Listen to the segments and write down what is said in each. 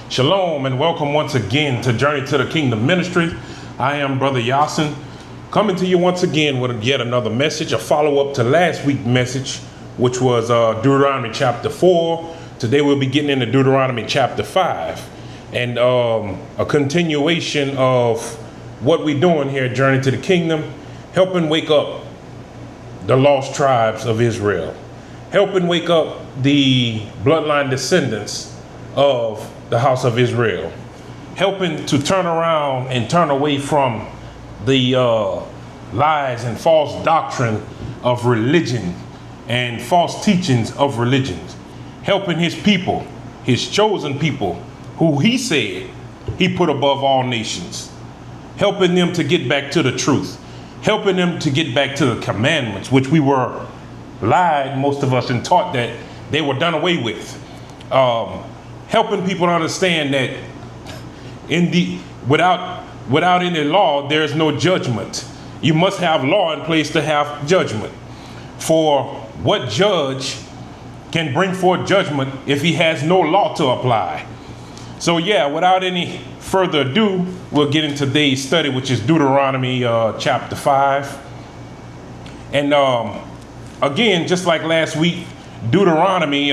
Shalom and welcome once again to Journey to the Kingdom Ministry. I am Brother Yasin, coming to you once again with yet another message, a follow-up to last week's message, which was Deuteronomy chapter 4. Today we'll be getting into Deuteronomy chapter 5 and a continuation of what we're doing here at Journey to the Kingdom, helping wake up the lost tribes of Israel, helping wake up the bloodline descendants of the house of Israel, helping to turn around and turn away from the lies and false doctrine of religion and false teachings of religions, helping his people, his chosen people, who he said he put above all nations, helping them to get back to the truth, helping them to get back to the commandments, which we were lied, most of us, and taught that they were done away with. Helping people understand that without any law, there is no judgment. You must have law in place to have judgment. For what judge can bring forth judgment if he has no law to apply? So yeah, without any further ado, we'll get into today's study, which is Deuteronomy chapter 5. And again, just like last week, Deuteronomy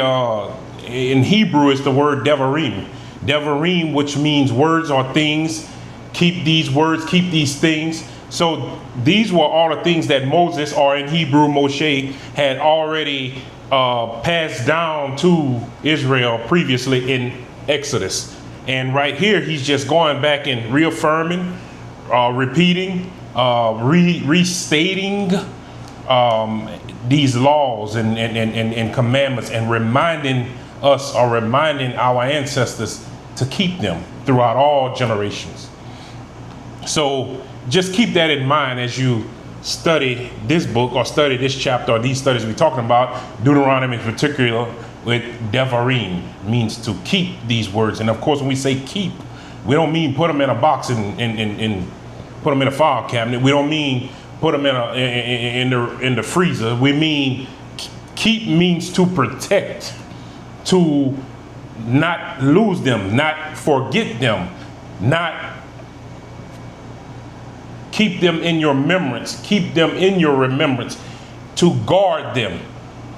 in Hebrew is the word Devarim. Devarim, which means words or things. Keep these words, keep these things. So these were all the things that Moses, or in Hebrew Moshe, had already passed down to Israel previously in Exodus. And right here, he's just going back and reaffirming, repeating, restating these laws and commandments, and reminding us, or reminding our ancestors, to keep them throughout all generations. So just keep that in mind as you study this book, or study this chapter, or these studies we're talking about. Deuteronomy in particular, with Devarim, means to keep these words. And of course, when we say keep, we don't mean put them in a box and put them in a file cabinet. We don't mean put them in the freezer. We mean keep means to protect, to not lose them, not forget them, not keep them in your remembrance, keep them in your remembrance, to guard them.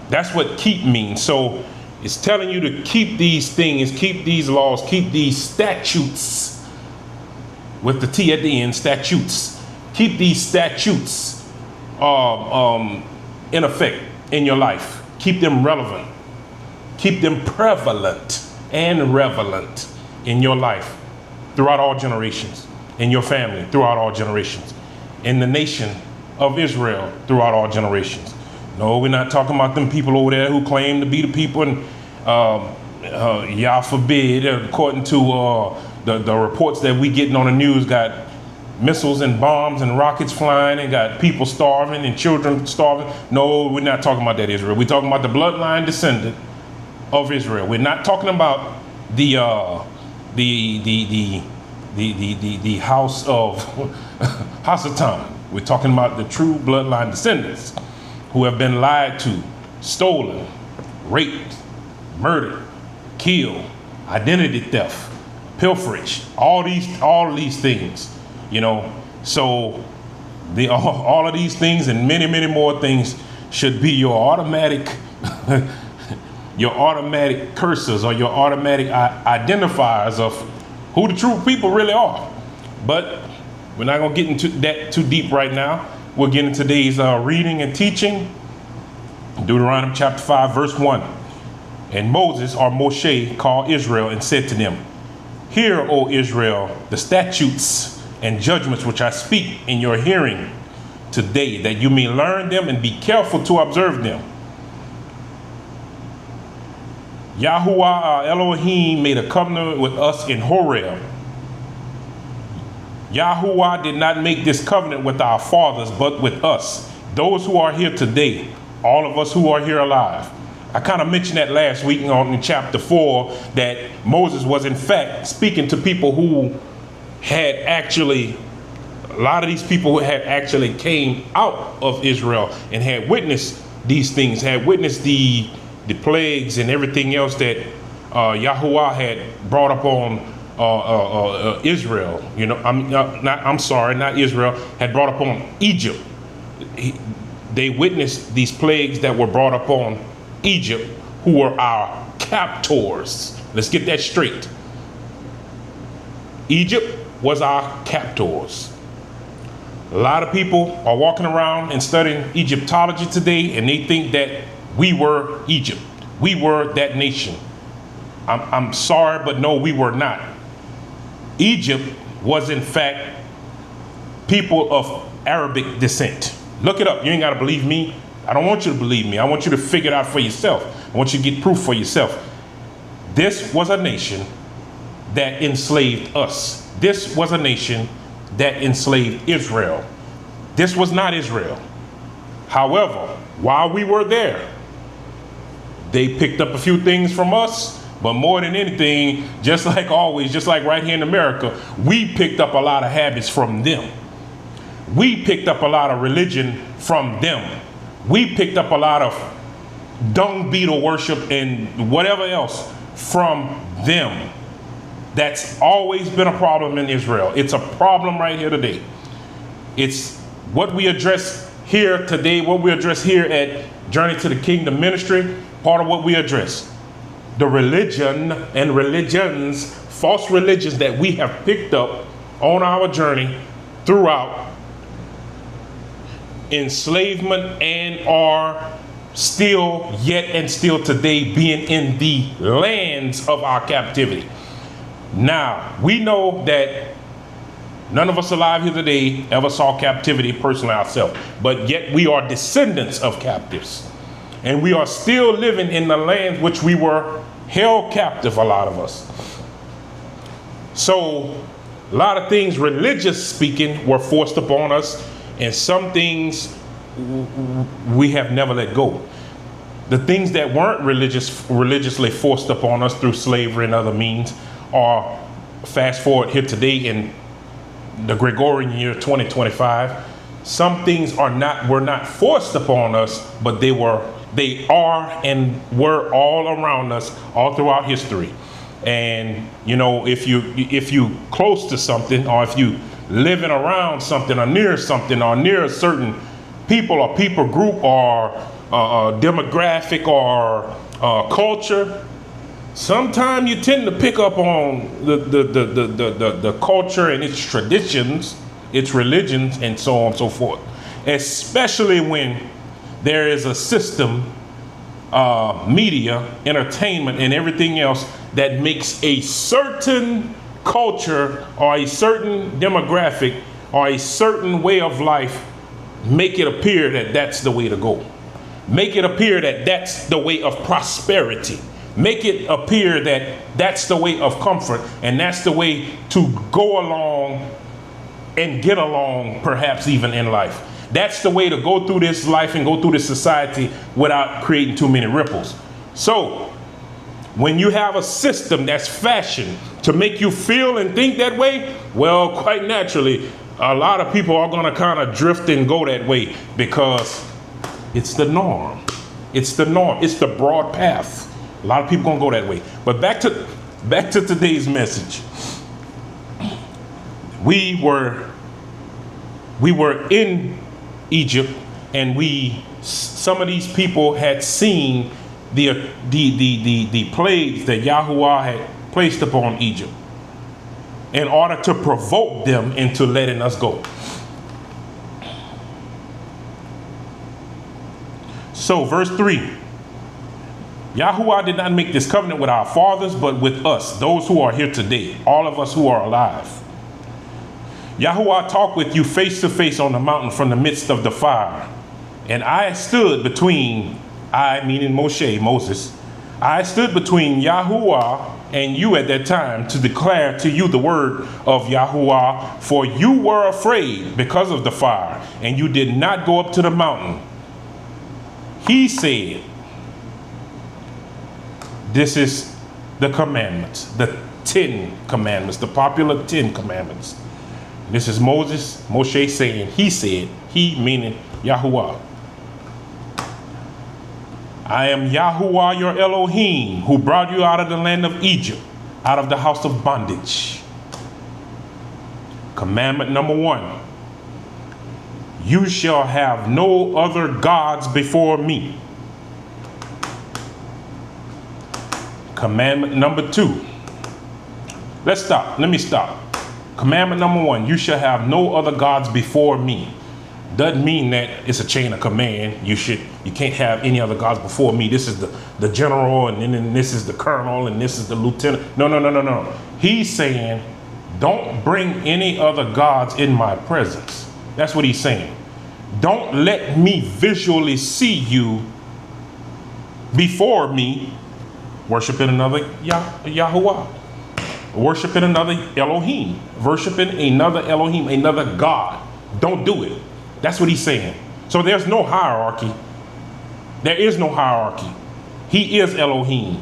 That's what keep means. So it's telling you to keep these things, keep these laws, keep these statutes, with the T at the end, statutes. Keep these statutes in effect in your life. Keep them relevant. Keep them prevalent and relevant in your life throughout all generations, in your family throughout all generations, in the nation of Israel throughout all generations. No, we're not talking about them people over there who claim to be the people, and Yah forbid, according to the reports that we getting on the news, got missiles and bombs and rockets flying and got people starving and children starving. No, we're not talking about that Israel. We're talking about the bloodline descendant of Israel. We're not talking about the house of Hasatan. We're talking about the true bloodline descendants who have been lied to, stolen, raped, murdered, killed, identity theft, pilferage, all these things, you know. So all of these things and many, many more things should be your automatic cursors, or your automatic identifiers of who the true people really are. But we're not going to get into that too deep right now. We'll get into today's reading and teaching. Deuteronomy chapter 5, verse 1. And Moses, or Moshe, called Israel and said to them, "Hear, O Israel, the statutes and judgments which I speak in your hearing today, that you may learn them and be careful to observe them. Yahuwah our Elohim made a covenant with us in Horeb. Yahuwah did not make this covenant with our fathers, but with us, those who are here today, all of us who are here alive." I kind of mentioned that last week in chapter 4, that Moses was in fact speaking to people who had actually, a lot of these people who had actually came out of Israel and had witnessed these things, had witnessed the plagues and everything else that Yahuwah had brought upon Israel, not Israel, had brought upon Egypt. They witnessed these plagues that were brought upon Egypt, who were our captors. Let's get that straight. Egypt was our captors. A lot of people are walking around and studying Egyptology today, and they think that we were Egypt. We were that nation. I'm sorry, but no, we were not. Egypt was in fact people of Arabic descent. Look it up. You ain't got to believe me. I don't want you to believe me. I want you to figure it out for yourself. I want you to get proof for yourself. This was a nation that enslaved us. This was a nation that enslaved Israel. This was not Israel. However, while we were there, they picked up a few things from us, but more than anything, just like always, just like right here in America, we picked up a lot of habits from them. We picked up a lot of religion from them. We picked up a lot of dung beetle worship and whatever else from them. That's always been a problem in Israel. It's a problem right here today. It's what we address here today, what we address here at Journey to the Kingdom Ministry, part of what we address. The religion and religions, false religions that we have picked up on our journey throughout enslavement and are still yet and still today being in the lands of our captivity. Now, we know that none of us alive here today ever saw captivity personally ourselves, but yet we are descendants of captives. And we are still living in the land which we were held captive, a lot of us. So, a lot of things, religious speaking, were forced upon us, and some things we have never let go. The things that weren't religiously forced upon us through slavery and other means are, fast forward here today in the Gregorian year 2025, some things were not forced upon us, but they are and were all around us all throughout history. And you know, if you close to something, or if you living around something or near a certain people or people group or demographic or culture, sometimes you tend to pick up on the culture and its traditions, its religions, and so on and so forth. Especially when there is a system, media, entertainment, and everything else that makes a certain culture or a certain demographic or a certain way of life make it appear that that's the way to go. Make it appear that that's the way of prosperity. Make it appear that that's the way of comfort, and that's the way to go along and get along, perhaps even in life. That's the way to go through this life and go through this society without creating too many ripples. So when you have a system that's fashioned to make you feel and think that way, well, quite naturally, a lot of people are going to kind of drift and go that way because it's the norm. It's the norm. It's the broad path. A lot of people going to go that way. But back to today's message. We were in Egypt, and some of these people had seen the plagues that Yahuwah had placed upon Egypt in order to provoke them into letting us go. So verse 3, Yahuwah did not make this covenant with our fathers, but with us, those who are here today, all of us who are alive. Yahuwah talked with you face to face on the mountain from the midst of the fire. And I stood between, meaning Moses, I stood between Yahuwah and you at that time to declare to you the word of Yahuwah, for you were afraid because of the fire, and you did not go up to the mountain. He said, this is the commandments, the 10 commandments, the popular 10 commandments. This is Moshe saying, he said, he meaning Yahuwah. I am Yahuwah your Elohim, who brought you out of the land of Egypt, out of the house of bondage. Commandment number 1. You shall have no other gods before me. Commandment number 2. Let me stop. Commandment number 1, you shall have no other gods before me. Doesn't mean that it's a chain of command. You can't have any other gods before me. This is the general, and then this is the colonel, and this is the lieutenant. No. He's saying, don't bring any other gods in my presence. That's what he's saying. Don't let me visually see you before me worshiping another Yahuwah, worshiping another Elohim, worshiping another Elohim, another God. Don't do it. That's what he's saying. So there's no hierarchy. There is no hierarchy. He is Elohim.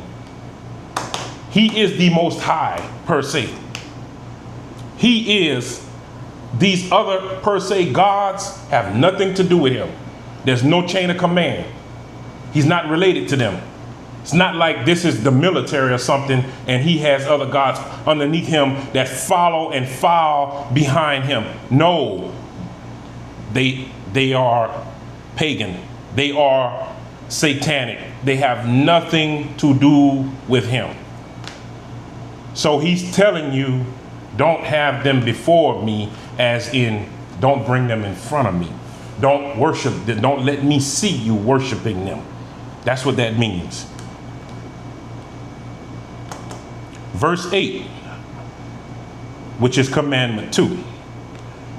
He is the Most High, per se. He is. These other, per se, gods have nothing to do with him. There's no chain of command. He's not related to them. It's not like this is the military or something and he has other gods underneath him that follow and file behind him. No. They are pagan. They are satanic. They have nothing to do with him. So he's telling you, don't have them before me, as in, don't bring them in front of me. Don't worship them. Don't let me see you worshiping them. That's what that means. Verse 8, which is commandment 2.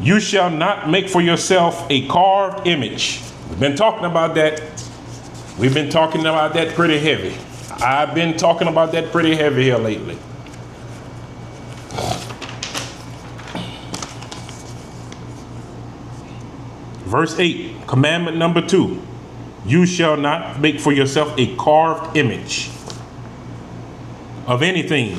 You shall not make for yourself a carved image. We've been talking about that. We've been talking about that pretty heavy. I've been talking about that pretty heavy here lately. Verse 8, commandment number 2. You shall not make for yourself a carved image of anything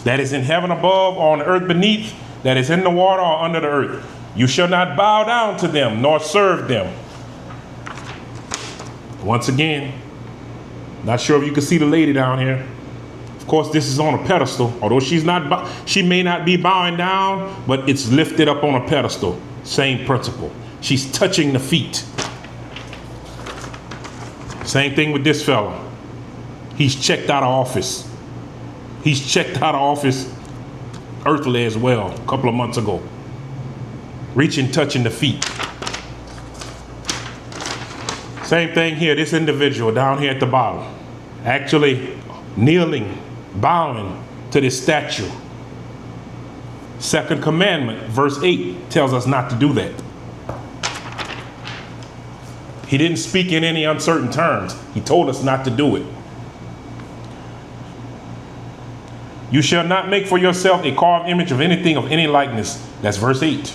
that is in heaven above or on the earth beneath, that is in the water or under the earth. You shall not bow down to them nor serve them. Once again, not sure if you can see the lady down here. Of course, this is on a pedestal. Although she may not be bowing down, but it's lifted up on a pedestal. Same principle. She's touching the feet. Same thing with this fella. He's checked out of office. He's checked out of office earthly as well a couple of months ago. Reaching, touching the feet. Same thing here. This individual down here at the bottom, actually kneeling, bowing to this statue. Second commandment, verse 8, tells us not to do that. He didn't speak in any uncertain terms. He told us not to do it. You shall not make for yourself a carved image of anything of any likeness. That's verse 8.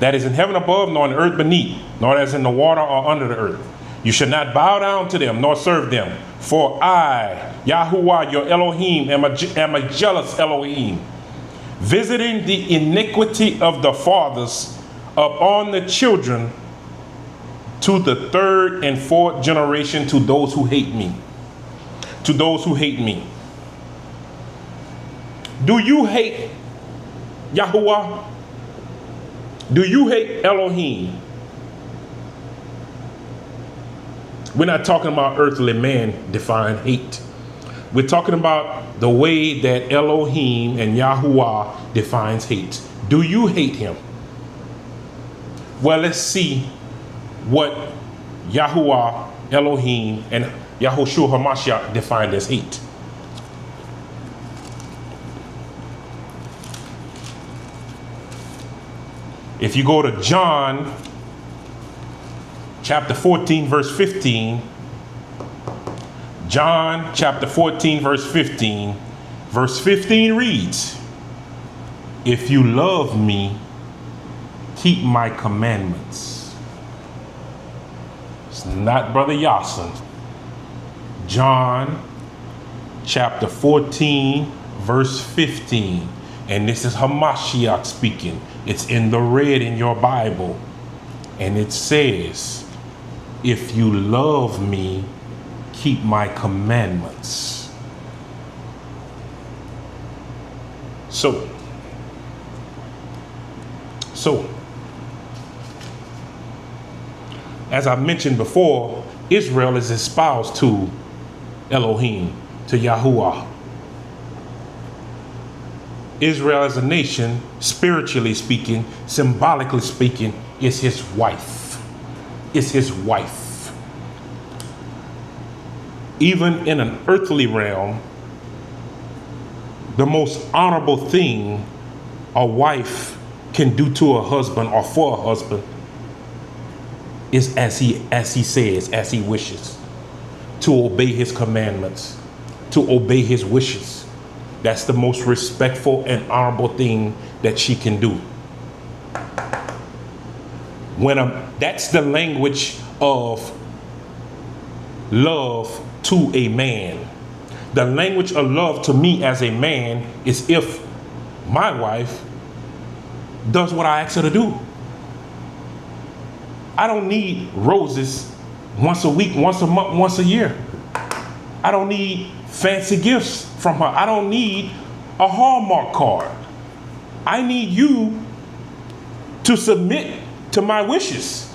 That is in heaven above, nor in the earth beneath, nor as in the water or under the earth. You shall not bow down to them, nor serve them. For I, Yahuwah, your Elohim, am a jealous Elohim, visiting the iniquity of the fathers upon the children to the third and fourth generation, to those who hate me. To those who hate me. Do you hate Yahuwah? Do you hate Elohim? We're not talking about earthly man-defined hate. We're talking about the way that Elohim and Yahuwah defines hate. Do you hate him? Well, let's see what Yahuwah, Elohim, and Yahushua HaMashiach defined as hate. If you go to John chapter 14, verse 15, John chapter 14, verse 15, verse 15 reads, if you love me, keep my commandments. It's not Brother Yasin. John chapter 14, verse 15. And this is Hamashiach speaking. It's in the red in your Bible. And it says, if you love me, keep my commandments. So, as I mentioned before, Israel is espoused to Elohim, to Yahuwah. Israel as a nation, spiritually speaking, symbolically speaking, is his wife. Is his wife. Even in an earthly realm, the most honorable thing a wife can do to a husband or for a husband is as he says, as he wishes, to obey his commandments, to obey his wishes. That's the most respectful and honorable thing that she can do. That's the language of love to a man. The language of love to me as a man is if my wife does what I ask her to do. I don't need roses once a week, once a month, once a year. I don't need fancy gifts from her. I don't need a Hallmark card. I need you to submit to my wishes.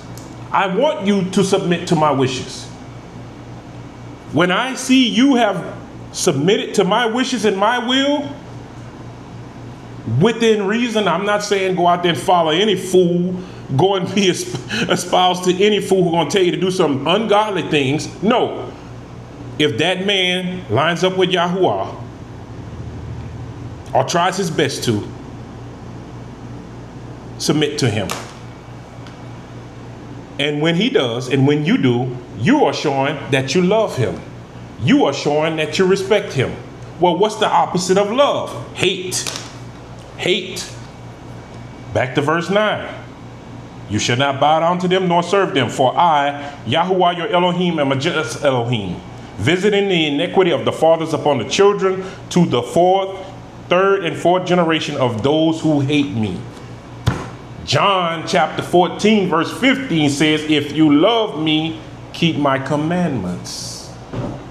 I want you to submit to my wishes. When I see you have submitted to my wishes and my will, within reason, I'm not saying go out there and follow any fool, go and be espoused to any fool who's going to tell you to do some ungodly things. No. If that man lines up with Yahuwah or tries his best to, submit to him. And when he does, and when you do, you are showing that you love him. You are showing that you respect him. Well, what's the opposite of love? Hate. Hate. Back to verse 9. You shall not bow down to them nor serve them, for I, Yahuwah your Elohim, am a just Elohim, visiting the iniquity of the fathers upon the children to the fourth, third, and fourth generation of those who hate me. John chapter 14 verse 15 says, if you love me, keep my commandments.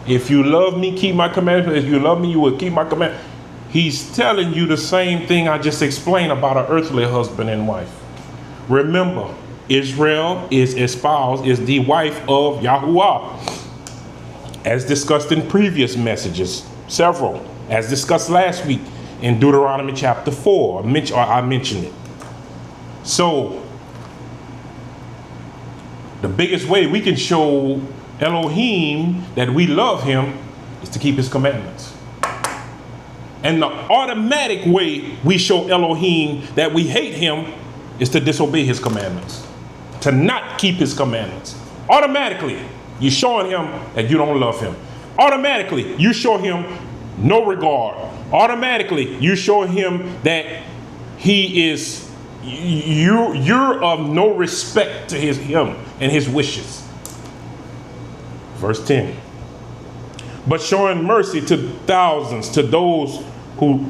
If you love me, keep my commandments. If you love me, you will keep my commandments. He's telling you the same thing I just explained about an earthly husband and wife. Remember, Israel is espoused, is the wife of Yahuwah. As discussed in previous messages, several, as discussed last week in Deuteronomy chapter 4. I mentioned it. So, the biggest way we can show Elohim that we love him is to keep his commandments. And the automatic way we show Elohim that we hate him is to disobey his commandments, to not keep his commandments. Automatically, you're showing him that you don't love him. Automatically, you show him no regard. Automatically, you show him that he is, you're of no respect to him and his wishes. Verse 10. But showing mercy to thousands, to those who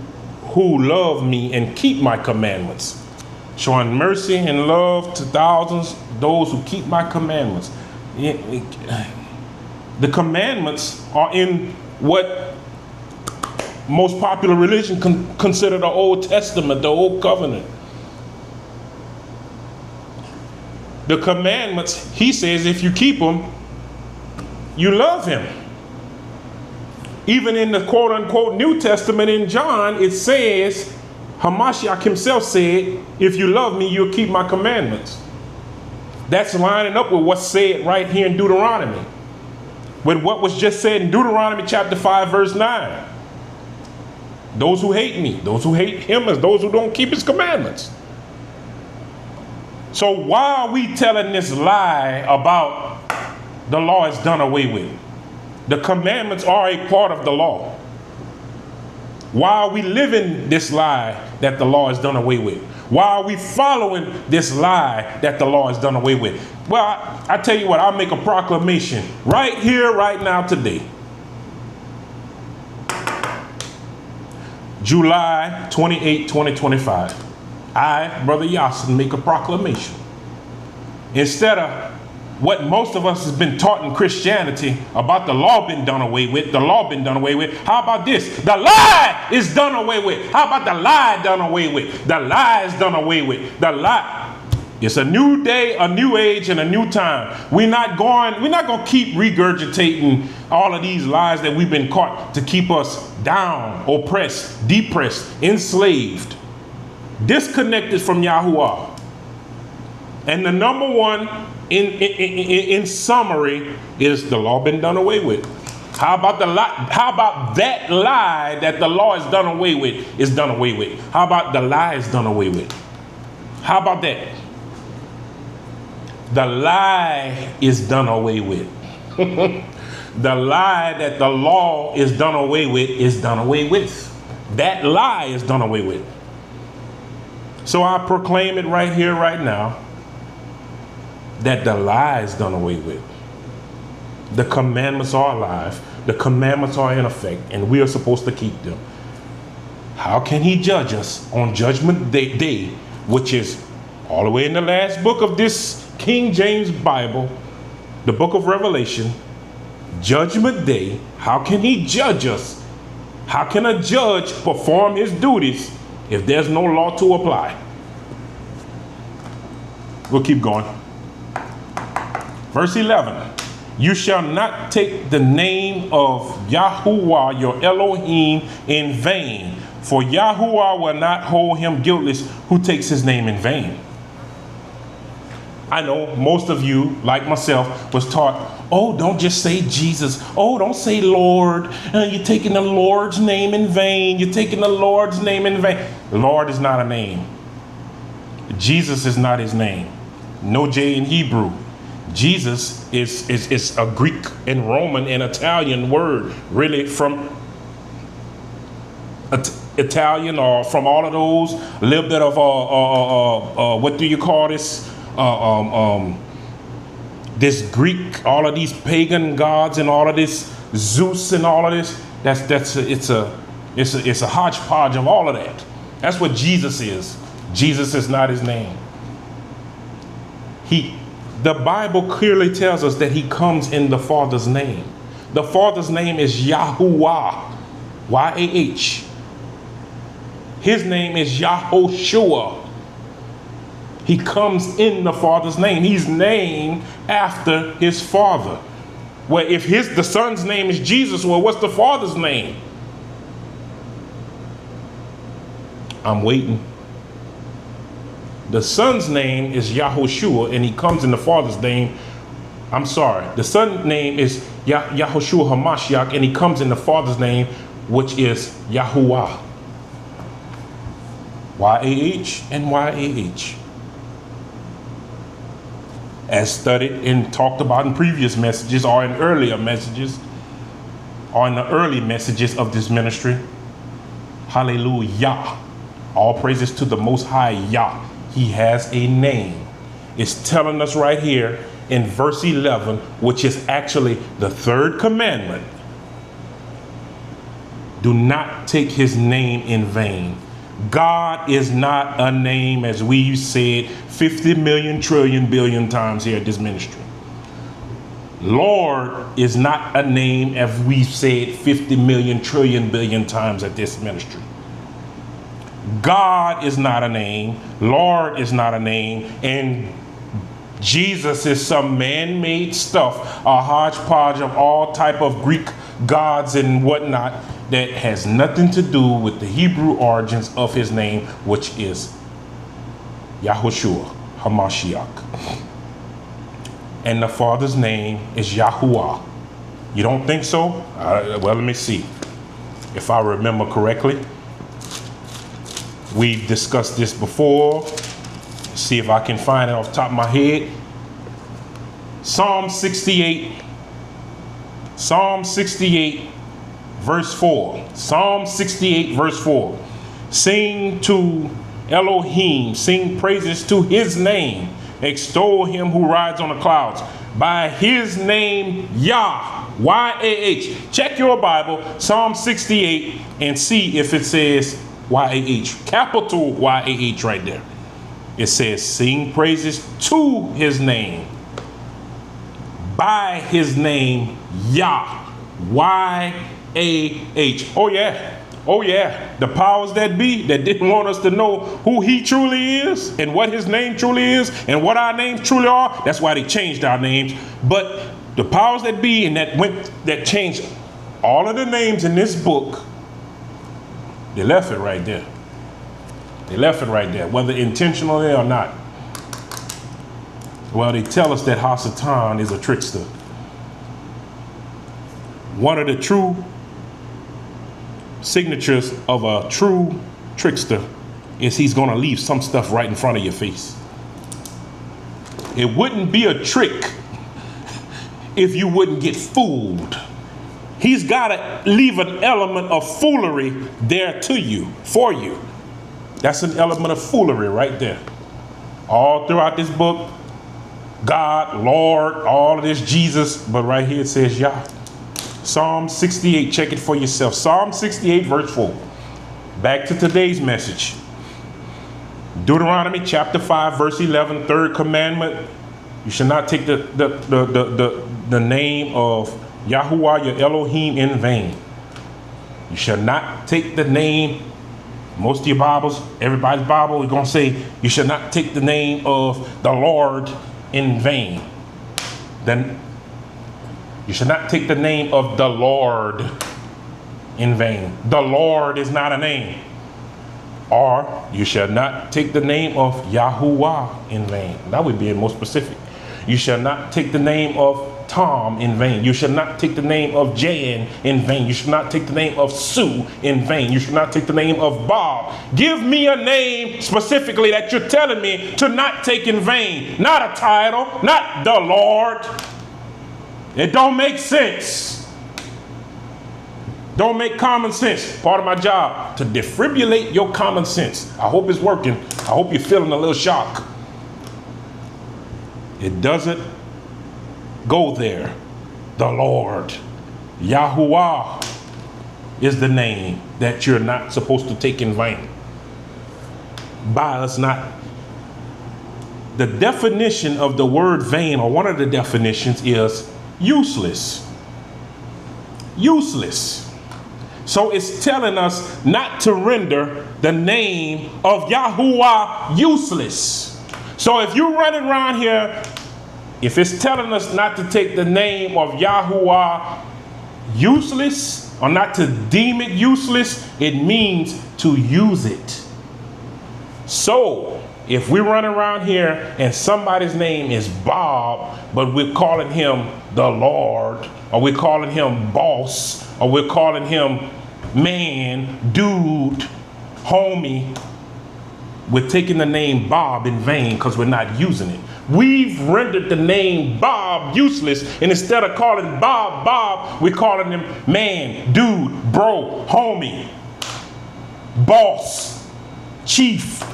love me and keep my commandments. Showing mercy and love to thousands, those who keep my commandments. The commandments are in what most popular religion consider the Old Testament, the Old Covenant. The commandments, he says, if you keep them, you love him. Even in the quote-unquote New Testament in John, it says, Hamashiach himself said, if you love me, you'll keep my commandments. That's lining up with what's said right here in Deuteronomy. With what was just said in Deuteronomy chapter 5, verse 9. Those who hate me, those who hate him as those who don't keep his commandments. So why are we telling this lie about the law is done away with? The commandments are a part of the law. Why are we living this lie that the law is done away with? Why are we following this lie that the law is done away with? Well, I tell you what, I'll make a proclamation right here, right now, today. July 28, 2025. I, Brother Yasin, make a proclamation. Instead of what most of us has been taught in Christianity about the law been done away with, the law been done away with. How about this? The lie is done away with. How about the lie done away with? The lie is done away with. The lie. It's a new day, a new age, and a new time. We're not going to keep regurgitating all of these lies that we've been caught to keep us down, oppressed, depressed, enslaved, disconnected from Yahuwah. And the number one in summary is the law been done away with. How about the lie? How about that lie that the law is done away with is done away with? How about the lie is done away with? How about that? The lie is done away with. The lie that the law is done away with is done away with. That lie is done away with. So I proclaim it right here, right now, that the lie is done away with. The commandments are alive. The commandments are in effect, and we are supposed to keep them. How can he judge us on Judgment Day, which is all the way in the last book of this King James Bible, the book of Revelation, Judgment Day? How can he judge us? How can a judge perform his duties if there's no law to apply? We'll keep going. Verse 11, you shall not take the name of Yahuwah your Elohim in vain, for Yahuwah will not hold him guiltless who takes his name in vain. I know most of you, like myself, was taught, oh, don't just say Jesus. Oh, don't say Lord. You're taking the Lord's name in vain. You're taking the Lord's name in vain. Lord is not a name. Jesus is not his name. No J in Hebrew. Jesus is a Greek and Roman and Italian word, really from Italian or from all of those, a little bit of what do you call this? This Greek, all of these pagan gods and all of this Zeus and all of this. It's a hodgepodge of all of that. That's what Jesus is. Jesus is not his name. The Bible clearly tells us that he comes in the Father's name. The Father's name is Yahuwah, Y-A-H. His name is Yahoshua. He comes in the Father's name. He's named after his Father. Well, if the Son's name is Jesus, well, what's the Father's name? I'm waiting. The Son's name is Yahoshua, and he comes in the Father's name. I'm sorry. The Son's name is Yahoshua HaMashiach, and he comes in the Father's name, which is Yahuwah. Y-A-H and Y-A-H. As studied and talked about in previous messages or in earlier messages, or in the early messages of this ministry. Hallelujah. All praises to the Most High Yah. He has a name. It's telling us right here in verse 11, which is actually the third commandment. Do not take his name in vain. God is not a name, as we've said 50 million trillion billion times here at this ministry. Lord is not a name, as we've said 50 million trillion billion times at this ministry. God is not a name. Lord is not a name. And Jesus is some man-made stuff, a hodgepodge of all type of Greek gods and whatnot that has nothing to do with the Hebrew origins of his name, which is Yahushua HaMashiach. And the Father's name is Yahuwah. You don't think so? Well, let me see. If I remember correctly, we've discussed this before. See if I can find it off the top of my head. Psalm 68. Psalm 68, verse 4. Psalm 68, verse 4. Sing to Elohim, sing praises to his name. Extol him who rides on the clouds. By his name, Yah, Y-A-H. Check your Bible, Psalm 68, and see if it says Y-A-H. Capital Y-A-H right there. It says, sing praises to his name. by his name Yah, Y-A-H. Oh yeah. Oh yeah, the powers that be that didn't want us to know who he truly is and what his name truly is and what our names truly are. That's why they changed our names. But the powers that be and that changed all of the names in this book, they left it right there. They left it right there, whether intentionally or not. Well, they tell us that Hasatan is a trickster. One of the true signatures of a true trickster is he's going to leave some stuff right in front of your face. It wouldn't be a trick if you wouldn't get fooled. He's got to leave an element of foolery there to you, for you. That's an element of foolery right there. All throughout this book, God, Lord, all of this, Jesus, but right here it says Yah. Psalm 68, check it for yourself. Psalm 68, verse 4. Back to today's message. Deuteronomy chapter 5, verse 11, third commandment. You should not take the name of Yahuwah your Elohim in vain. You shall not take the name, most of your Bibles, everybody's Bible, is going to say, you should not take the name of the Lord in vain. Then you should not take the name of the Lord in vain. The Lord is not a name. Or you shall not take the name of Yahuwah in vain. That would be more specific. You shall not take the name of Tom in vain. You shall not take the name of Jan in vain. You should not take the name of Sue in vain. You should not take the name of Bob. Give me a name specifically that you're telling me to not take in vain. Not a title, not the Lord. It don't make sense. Don't make common sense. Part of my job, to defibrillate your common sense. I hope it's working. I hope you're feeling a little shock. It doesn't go there. The Lord, Yahuwah, is the name that you're not supposed to take in vain. By us not. The definition of the word vain, or one of the definitions, is useless. Useless. So it's telling us not to render the name of Yahuwah useless. So if you're running around here, if it's telling us not to take the name of Yahuwah useless, or not to deem it useless, it means to use it. So if we run around here and somebody's name is Bob, but we're calling him the Lord, or we're calling him boss, or we're calling him man, dude, homie, we're taking the name Bob in vain because we're not using it. We've rendered the name Bob useless, and instead of calling Bob Bob, we're calling him man, dude, bro, homie, boss, chief.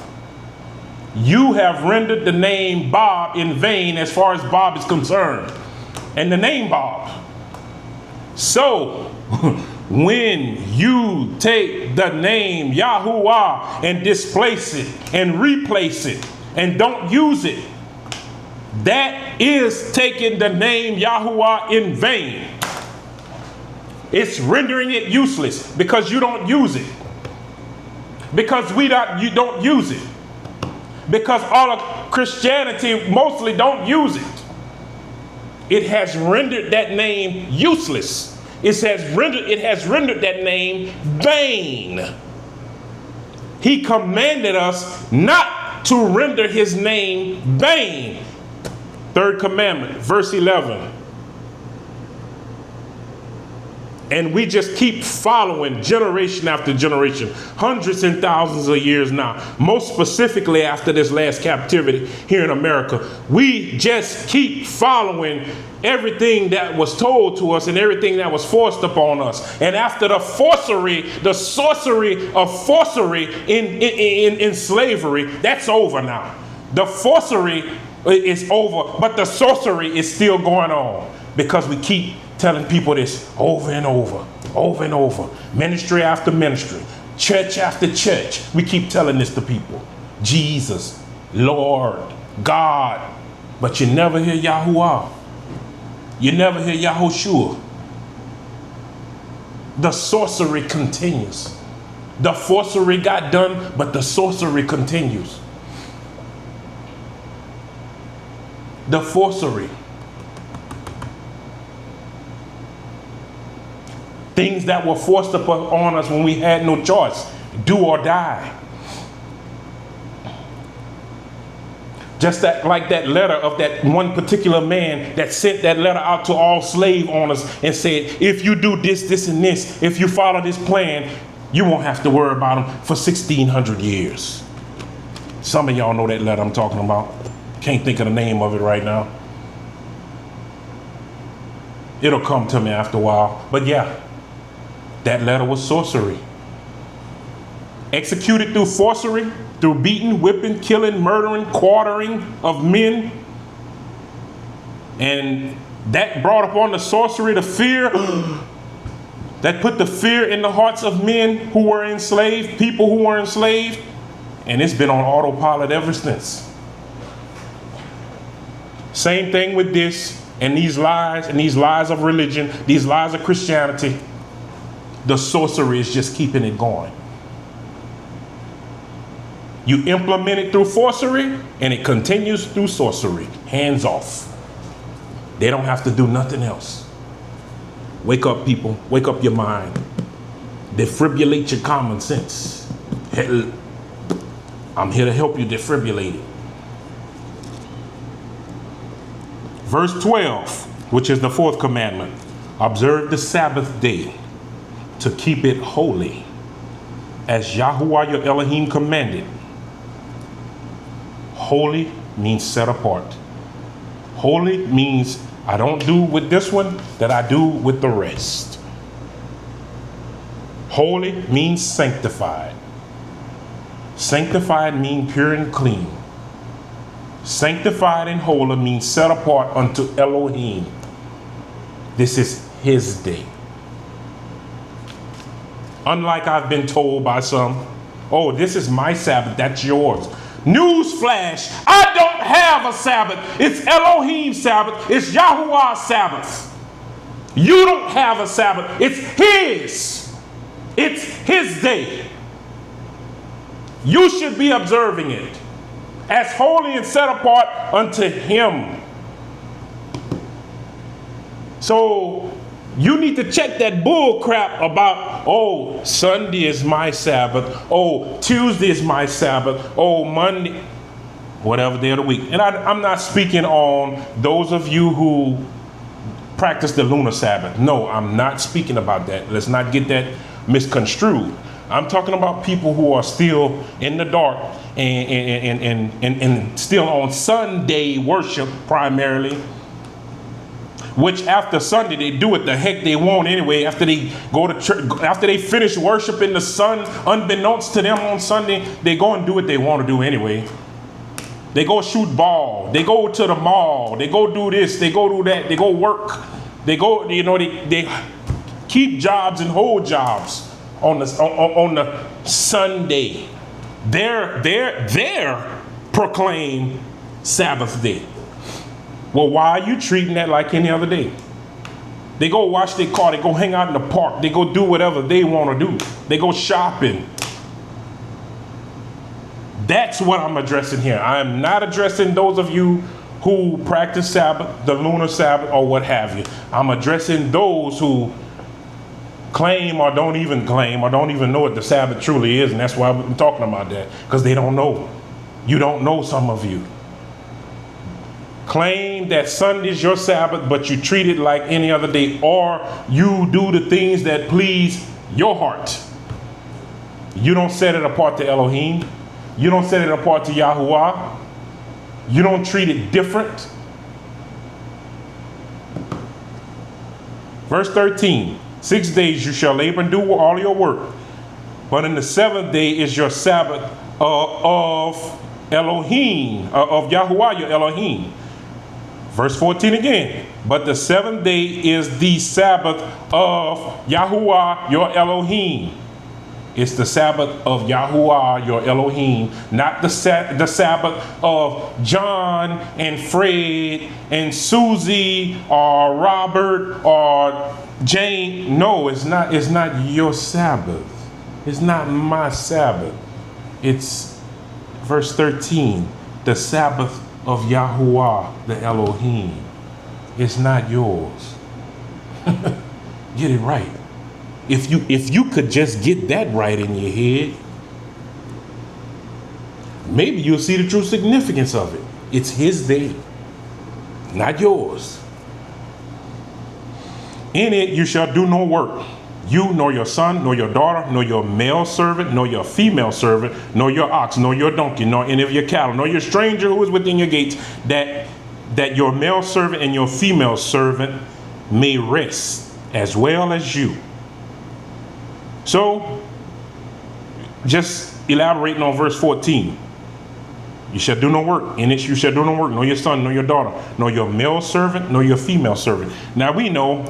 You have rendered the name Bob in vain as far as Bob is concerned, and the name Bob. So when you take the name Yahuwah and displace it and replace it and don't use it, that is taking the name Yahuwah in vain. It's rendering it useless because you don't use it. Because you don't use it. Because all of Christianity mostly don't use it. It has rendered that name useless. It has rendered that name vain. He commanded us not to render his name vain. Third commandment, verse 11. And we just keep following generation after generation, hundreds and thousands of years now. Most specifically after this last captivity here in America, we just keep following everything that was told to us and everything that was forced upon us. And after the sorcery of sorcery in slavery, that's over now. The sorcery is over, but the sorcery is still going on because we keep telling people this over and over, over and over, ministry after ministry, church after church. We keep telling this to people. Jesus, Lord, God, but you never hear Yahuwah. You never hear Yahushua. The sorcery continues. The sorcery got done, but the sorcery continues. The sorcery. Things that were forced upon us when we had no choice. Do or die. Just like that letter of that one particular man that sent that letter out to all slave owners and said, if you do this, this, and this, if you follow this plan, you won't have to worry about them for 1,600 years. Some of y'all know that letter I'm talking about. Can't think of the name of it right now. It'll come to me after a while. But yeah, that letter was sorcery. Executed through sorcery, through beating, whipping, killing, murdering, quartering of men. And that brought upon the sorcery, the fear. That put the fear in the hearts of men who were enslaved, people who were enslaved. And it's been on autopilot ever since. Same thing with this and these lies of religion, these lies of Christianity. The sorcery is just keeping it going. You implement it through sorcery, and it continues through sorcery. Hands off. They don't have to do nothing else. Wake up, people. Wake up your mind. Defibrillate your common sense. I'm here to help you defibrillate it. Verse 12, which is the fourth commandment. Observe the Sabbath day to keep it holy, as Yahuwah your Elohim commanded. Holy means set apart. Holy means I don't do with this one that I do with the rest. Holy means sanctified. Sanctified means pure and clean. Sanctified and holy means set apart unto Elohim. This is his day. Unlike I've been told by some, oh, this is my Sabbath, that's yours. Newsflash, I don't have a Sabbath. It's Elohim's Sabbath. It's Yahuwah's Sabbath. You don't have a Sabbath. It's his. It's his day. You should be observing it as holy and set apart unto him. So you need to check that bull crap about, oh, Sunday is my Sabbath. Oh, Tuesday is my Sabbath. Oh, Monday, whatever day of the week. And I'm not speaking on those of you who practice the lunar Sabbath. No, I'm not speaking about that. Let's not get that misconstrued. I'm talking about people who are still in the dark and still on Sunday worship primarily. Which after Sunday they do what the heck they want anyway. After they go to church, after they finish worshiping the sun, unbeknownst to them on Sunday, they go and do what they want to do anyway. They go shoot ball. They go to the mall. They go do this. They go do that. They go work. They go, they keep jobs and hold jobs on the Sunday. They're proclaimed Sabbath day. Well, why are you treating that like any other day? They go wash their car. They go hang out in the park. They go do whatever they want to do. They go shopping. That's what I'm addressing here. I am not addressing those of you who practice Sabbath, the lunar Sabbath, or what have you. I'm addressing those who claim or don't even claim or don't even know what the Sabbath truly is. And that's why I'm talking about that, because they don't know. You don't know, some of you. Claim that Sunday's your Sabbath, but you treat it like any other day, or you do the things that please your heart. You don't set it apart to Elohim. You don't set it apart to Yahuwah. You don't treat it different. Verse 13, 6 days you shall labor and do all your work, but in the seventh day is your Sabbath of Elohim, of Yahuwah your Elohim. Verse 14 again, but the seventh day is the Sabbath of Yahuwah your Elohim. It's the Sabbath of Yahuwah, your Elohim, not the Sabbath of John and Fred and Susie or Robert or Jane. No, it's not. It's not your Sabbath. It's not my Sabbath. It's verse 13, the Sabbath of Yahuwah, the Elohim. It's not yours. Get it right. If you could just get that right in your head, maybe you'll see the true significance of it. It's his day, not yours. In it you shall do no work, you nor your son, nor your daughter, nor your male servant, nor your female servant, nor your ox, nor your donkey, nor any of your cattle, nor your stranger who is within your gates, that your male servant and your female servant may rest as well as you. So, just elaborating on verse 14. You shall do no work. In it you shall do no work, nor your son, nor your daughter, nor your male servant, nor your female servant. Now we know,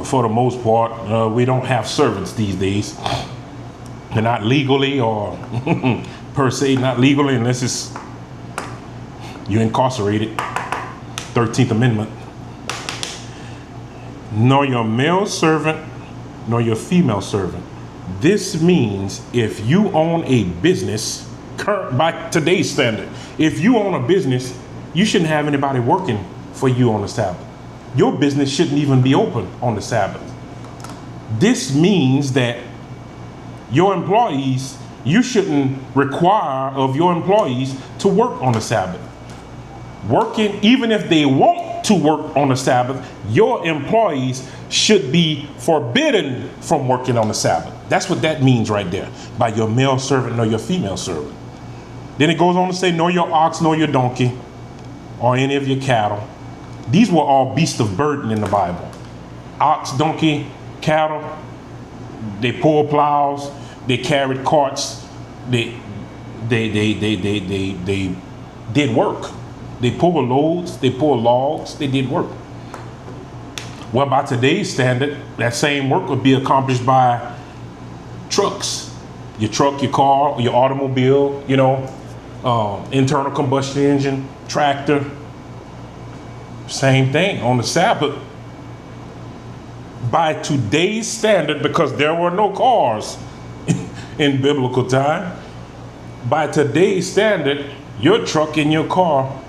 for the most part, we don't have servants these days. They're not legally or per se, not legally unless it's you're incarcerated. 13th Amendment. Nor your male servant, nor your female servant. This means if you own a business, by today's standard, if you own a business, you shouldn't have anybody working for you on the Sabbath. Your business shouldn't even be open on the Sabbath. This means that your employees, you shouldn't require of your employees to work on the Sabbath. Working, even if they want to work on the Sabbath, your employees should be forbidden from working on the Sabbath. That's what that means right there, by your male servant nor your female servant. Then it goes on to say, nor your ox, nor your donkey, or any of your cattle. These were all beasts of burden in the Bible. Ox, donkey, cattle, they pulled plows, they carried carts, they did work. They pulled loads, they pulled logs, they did work. Well, by today's standard, that same work would be accomplished by trucks. Your truck, your car, your automobile, internal combustion engine, tractor. Same thing on the Sabbath. By today's standard, because there were no cars in biblical time, by today's standard, your truck and your car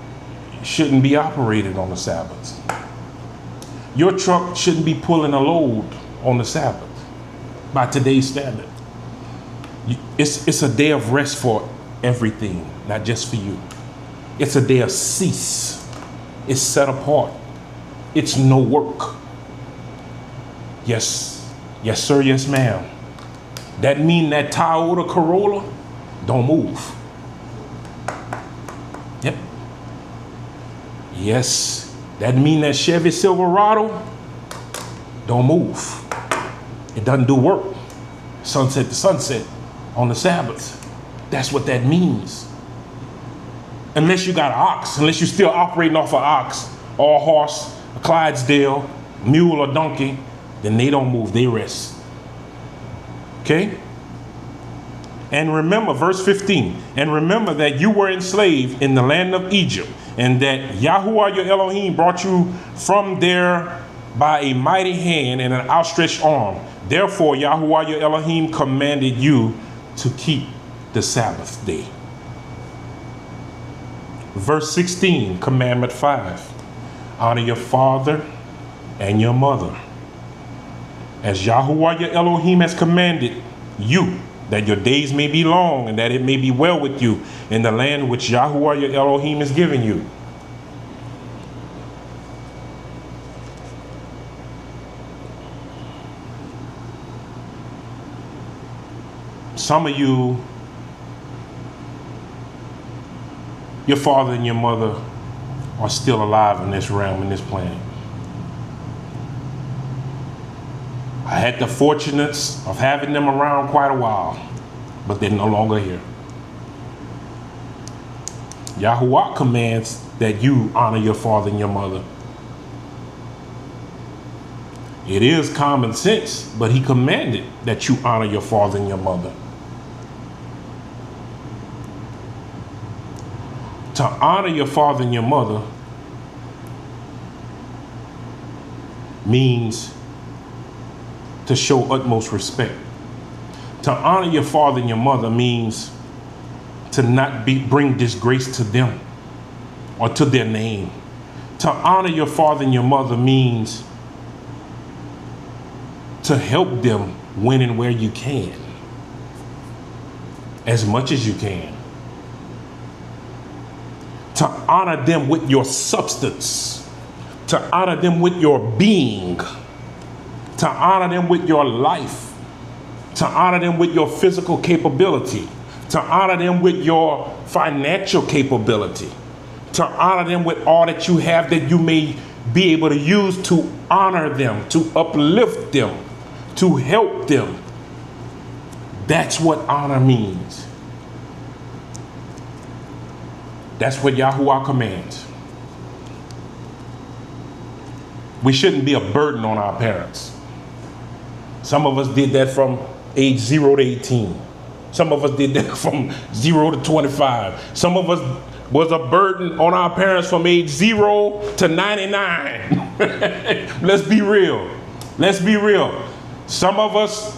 shouldn't be operated on the Sabbath. Your truck shouldn't be pulling a load on the Sabbath by today's standard. It's a day of rest for everything, not just for you. It's a day of cease. It's set apart. It's no work. Yes, yes sir, yes ma'am. That mean that Toyota Corolla don't move. Yep. Yes. That mean that Chevy Silverado don't move. It doesn't do work. Sunset to sunset on the Sabbath. That's what that means. Unless you got an ox, unless you're still operating off an ox or a horse, a Clydesdale, mule or donkey, then they don't move, they rest. Okay? And remember, verse 15, and remember that you were enslaved in the land of Egypt, and that Yahuwah your Elohim brought you from there by a mighty hand and an outstretched arm. Therefore, Yahuwah your Elohim commanded you to keep the Sabbath day. Verse 16, commandment 5. Honor your father and your mother, as Yahuwah your Elohim has commanded you, that your days may be long and that it may be well with you in the land which Yahuwah your Elohim is giving you. Some of you, your father and your mother are still alive in this realm, in this planet. I had the fortunates of having them around quite a while, but they're no longer here. Yahuwah commands that you honor your father and your mother. It is common sense, but he commanded that you honor your father and your mother. To honor your father and your mother means to show utmost respect. To honor your father and your mother means to not bring disgrace to them or to their name. To honor your father and your mother means to help them when and where you can, as much as you can. To honor them with your substance, to honor them with your being, to honor them with your life, to honor them with your physical capability, to honor them with your financial capability, to honor them with all that you have that you may be able to use to honor them, to uplift them, to help them. That's what honor means. That's what Yahuwah commands. We shouldn't be a burden on our parents. Some of us did that from age 0 to 18. Some of us did that from 0 to 25. Some of us was a burden on our parents from age 0 to 99. Let's be real. Let's be real. Some of us,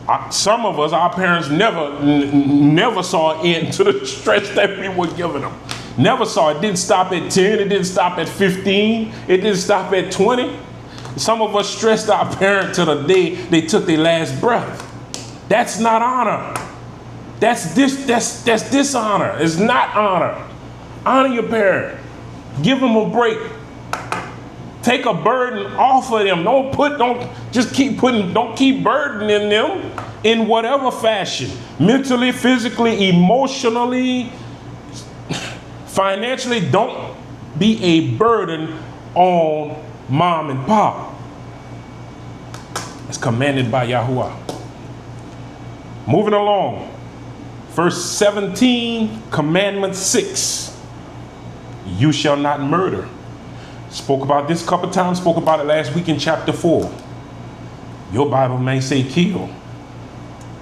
our parents never saw an end to the stress that we were giving them. Never saw it. Didn't stop at 10. It didn't stop at 15. It didn't stop at 20. Some of us stressed our parents till the day they took their last breath. That's not honor. That's dishonor. It's not honor. Honor your parent. Give them a break. Take a burden off of them. Don't keep burdening them in whatever fashion. Mentally, physically, emotionally, financially. Don't be a burden on mom and pop. It's commanded by Yahuwah. Moving along. Verse 17, commandment 6. You shall not murder. Spoke about this a couple times, spoke about it last week in chapter 4. Your Bible may say kill.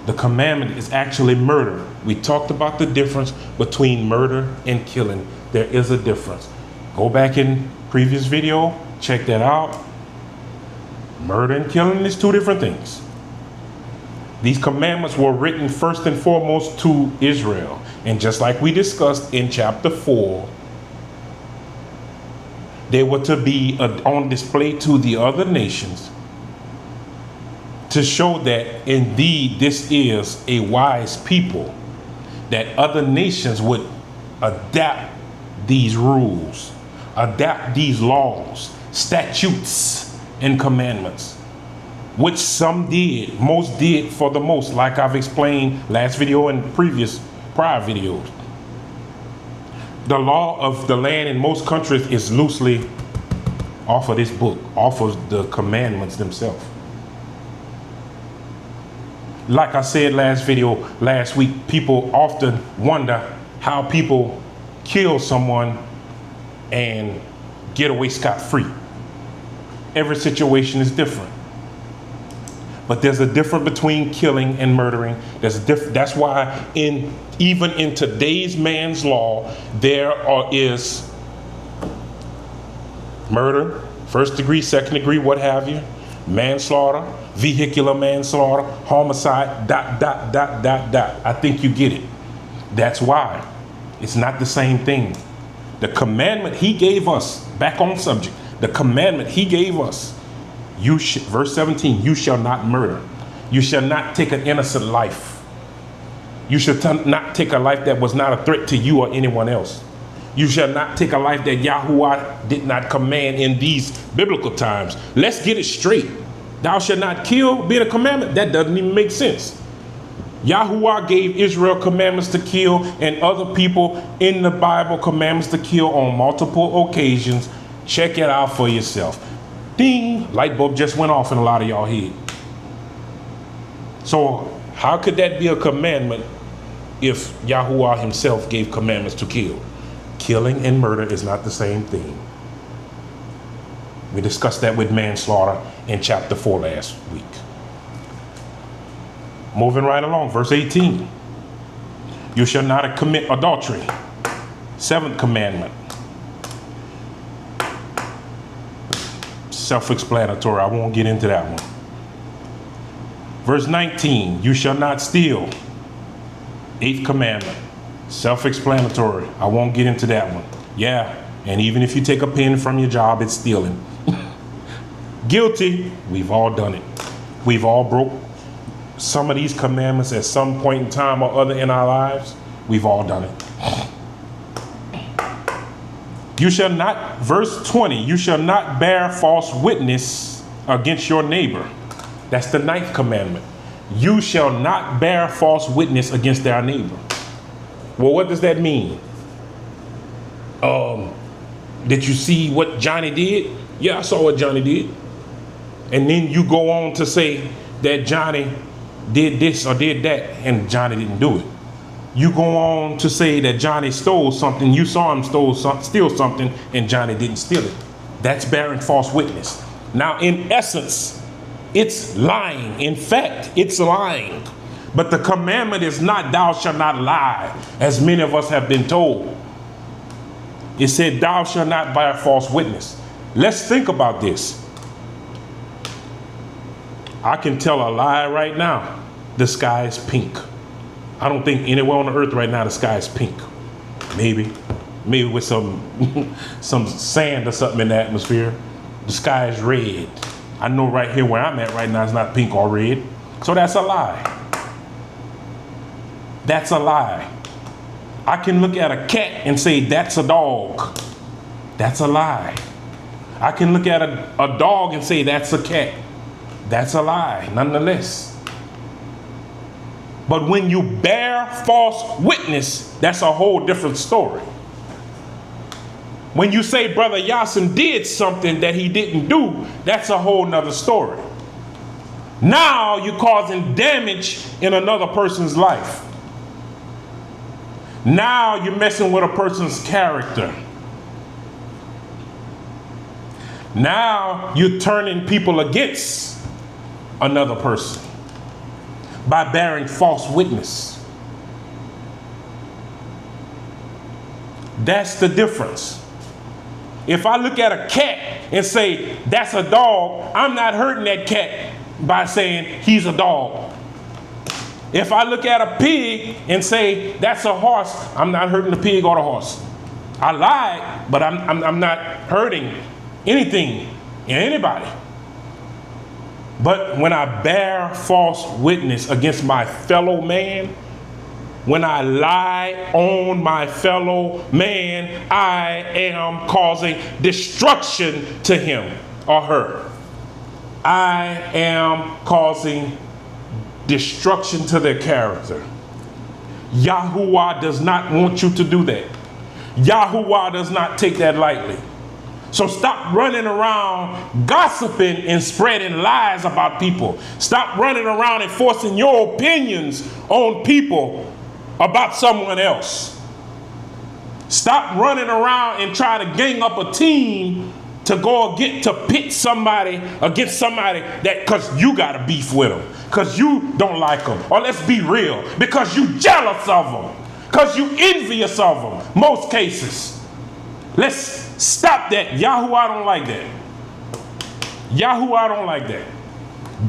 The commandment is actually murder. We talked about the difference between murder and killing. There is a difference. Go back in previous video, check that out. Murder and killing is two different things. These commandments were written first and foremost to Israel. And just like we discussed in chapter 4, they were to be on display to the other nations to show that indeed this is a wise people, that other nations would adapt these rules, adapt these laws, statutes, and commandments, which some did, most did for the most, like I've explained last video and prior videos. The law of the land in most countries is loosely off of this book, off of the commandments themselves. Like I said last week, people often wonder how people kill someone and get away scot-free. Every situation is different. But there's a difference between killing and murdering. That's why even in today's man's law, there is murder, first degree, second degree, what have you, manslaughter, vehicular manslaughter, homicide, ... I think you get it. That's why it's not the same thing. The commandment he gave us, back on subject, the commandment he gave us, verse 17, you shall not murder. You shall not take an innocent life. You shall not take a life that was not a threat to you or anyone else. You shall not take a life that Yahuwah did not command in these biblical times. Let's get it straight. Thou shalt not kill being a commandment. That doesn't even make sense. Yahuwah gave Israel commandments to kill, and other people in the Bible commandments to kill on multiple occasions. Check it out for yourself. Ding, light bulb just went off in a lot of y'all head. So how could that be a commandment if Yahuwah himself gave commandments to kill? Killing and murder is not the same thing. We discussed that with manslaughter in chapter 4 last week. Moving right along, verse 18. You shall not commit adultery. 7th commandment. Self-explanatory. I won't get into that one. Verse 19. You shall not steal. 8th commandment. Self-explanatory. I won't get into that one. Yeah, and even if you take a pen from your job, it's stealing. Guilty. We've all done it. We've all broke some of these commandments at some point in time or other in our lives. We've all done it. You shall not, verse 20, you shall not bear false witness against your neighbor. That's the 9th commandment. You shall not bear false witness against their neighbor. Well, what does that mean? Did you see what Johnny did? Yeah, I saw what Johnny did. And then you go on to say that Johnny did this or did that, and Johnny didn't do it. You go on to say that Johnny stole something, you saw him steal something, and Johnny didn't steal it. That's bearing false witness. Now, in essence, it's lying. In fact, it's lying. But the commandment is not, thou shalt not lie, as many of us have been told. It said, thou shalt not bear false witness. Let's think about this. I can tell a lie right now. The sky is pink. I don't think anywhere on the earth right now the sky is pink. Maybe with some sand or something in the atmosphere. The sky is red. I know right here where I'm at right now it's not pink or red. So that's a lie. That's a lie. I can look at a cat and say that's a dog. That's a lie. I can look at a dog and say that's a cat. That's a lie, nonetheless. But when you bear false witness, that's a whole different story. When you say Brother Yasin did something that he didn't do, that's a whole nother story. Now you're causing damage in another person's life. Now you're messing with a person's character. Now you're turning people against another person by bearing false witness. That's the difference. If I look at a cat and say that's a dog, I'm not hurting that cat by saying he's a dog. If I look at a pig and say that's a horse, I'm not hurting the pig or the horse. I lied, but I'm not hurting anything in anybody. But when I bear false witness against my fellow man, when I lie on my fellow man, I am causing destruction to him or her. I am causing destruction to their character. Yahuwah does not want you to do that. Yahuwah does not take that lightly. So stop running around gossiping and spreading lies about people. Stop running around and forcing your opinions on people about someone else. Stop running around and trying to gang up a team to go get to pit somebody against somebody that because you got a beef with them, because you don't like them, or let's be real, because you jealous of them, because you envious of them. Most cases. Let's stop that. Yahuwah don't like that. Yahuwah don't like that.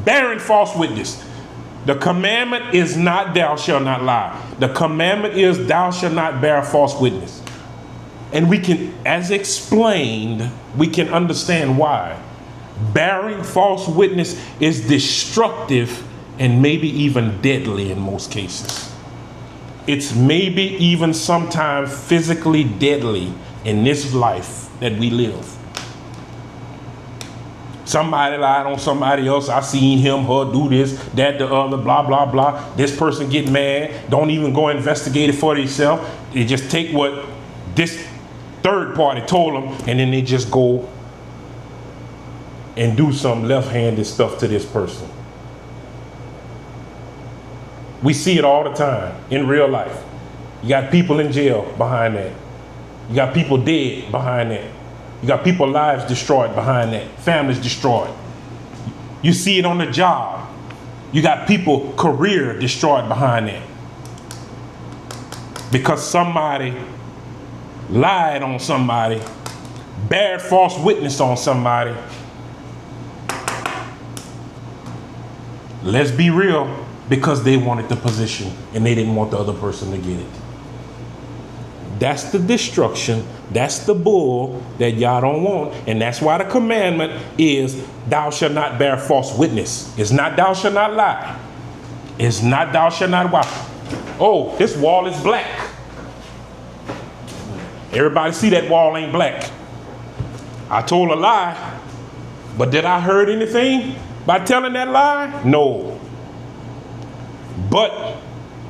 Bearing false witness. The commandment is not thou shalt not lie. The commandment is thou shalt not bear false witness. And we can, as explained, we can understand why. Bearing false witness is destructive and maybe even deadly in most cases. It's maybe even sometimes physically deadly in this life that we live. Somebody lied on somebody else. I seen him, her do this, that, the other, blah, blah, blah. This person get mad. Don't even go investigate it for themselves. They just take what this third party told them and then they just go and do some left-handed stuff to this person. We see it all the time in real life. You got people in jail behind that. You got people dead behind that. You got people's lives destroyed behind that. Families destroyed. You see it on the job. You got people career destroyed behind that. Because somebody lied on somebody, bared false witness on somebody. Let's be real, because they wanted the position and they didn't want the other person to get it. That's the destruction. That's the bull that y'all don't want. And that's why the commandment is thou shalt not bear false witness. It's not thou shalt not lie. It's not thou shalt not lie. Oh, this wall is black. Everybody see that wall ain't black. I told a lie, but did I hurt anything by telling that lie? No. But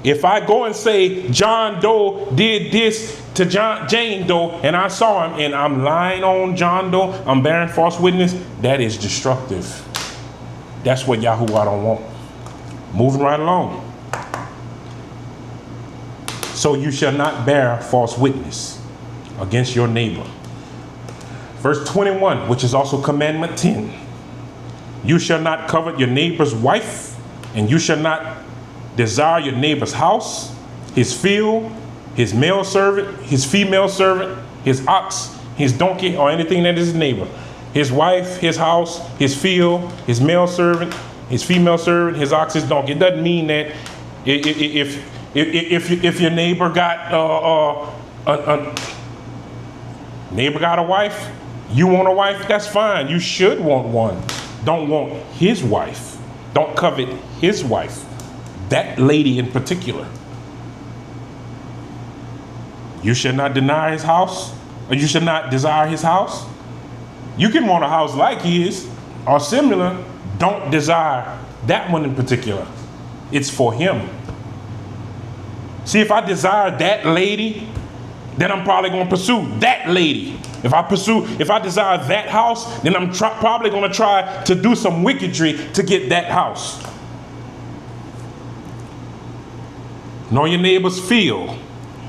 if I go and say John Doe did this to Jane Doe and I saw him and I'm lying on John Doe, I'm bearing false witness, that is destructive. That's what Yahuwah don't want. Moving right along. So you shall not bear false witness against your neighbor. Verse 21, which is also commandment 10. You shall not covet your neighbor's wife, and you shall not desire your neighbor's house, his field, his male servant, his female servant, his ox, his donkey, or anything that is his neighbor. His wife, his house, his field, his male servant, his female servant, his ox, his donkey. It doesn't mean that if your neighbor got a wife, you want a wife, that's fine. You should want one. Don't want his wife. Don't covet his wife. That lady in particular. You should not deny his house, or you should not desire his house. You can want a house like his or similar. Don't desire that one in particular. It's for him. See, if I desire that lady, then I'm probably going to pursue that lady. If I desire that house, then I'm probably going to try to do some wickedry to get that house. Know your neighbor's field.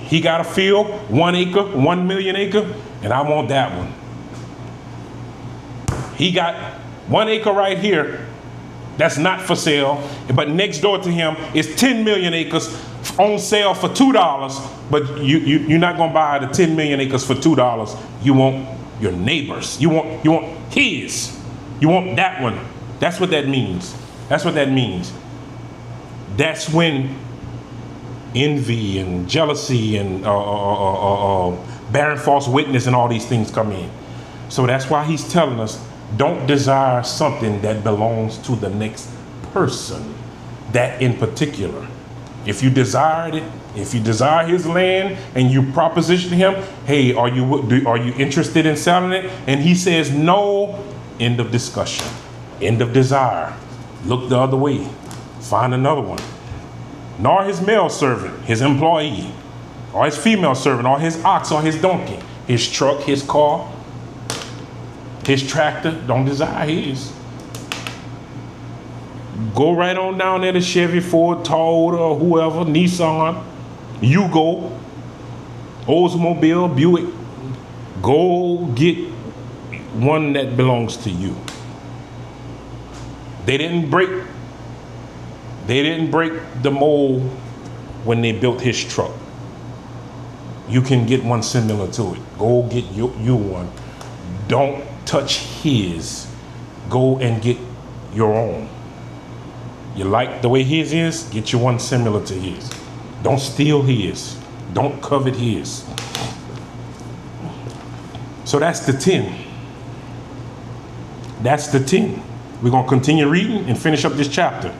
He got a field, 1 acre, 1 million acre, and I want that one. He got 1 acre right here that's not for sale, but next door to him is 10 million acres on sale for $2, but you're not going to buy the 10 million acres for $2. You want your neighbors. You want his. You want that one. That's what that means. That's what that means. That's when envy and jealousy and bearing false witness and all these things come in. So that's why he's telling us, don't desire something that belongs to the next person, that in particular. If you desired it, if you desire his land and you proposition him, hey, are you interested in selling it? And he says no, end of discussion, end of desire. Look the other way, find another one. Nor his male servant, his employee, or his female servant, or his ox, or his donkey, his truck, his car, his tractor. Don't desire his. Go right on down there to Chevy, Ford, Toyota, or whoever, Nissan, Yugo, Oldsmobile, Buick. Go get one that belongs to you. They didn't break the mold when they built his truck. You can get one similar to it. Go get you one. Don't touch his. Go and get your own. You like the way his is? Get you one similar to his. Don't steal his. Don't covet his. So that's the 10. That's the 10. We're going to continue reading and finish up this chapter.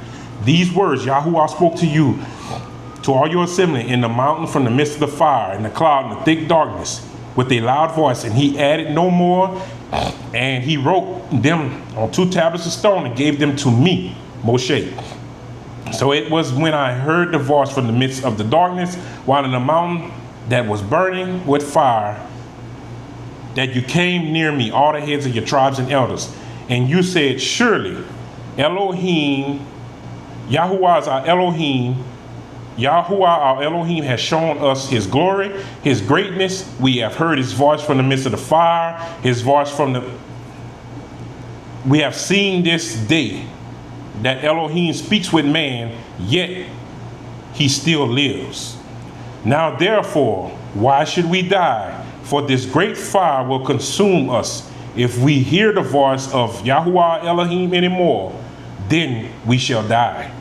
These words Yahuwah spoke to you, to all your assembly, in the mountain, from the midst of the fire, in the cloud, in the thick darkness, with a loud voice. And he added no more, and he wrote them on 2 tablets of stone and gave them to me, Moshe. So it was when I heard the voice from the midst of the darkness, while in the mountain that was burning with fire, that you came near me, all the heads of your tribes and elders. And you said, surely Elohim, Yahuwah is our Elohim, Yahuwah our Elohim has shown us his glory, his greatness. We have heard his voice from the midst of the fire, his voice from the... We have seen this day that Elohim speaks with man, yet he still lives. Now therefore, why should we die? For this great fire will consume us. If we hear the voice of Yahuwah Elohim anymore, then we shall die.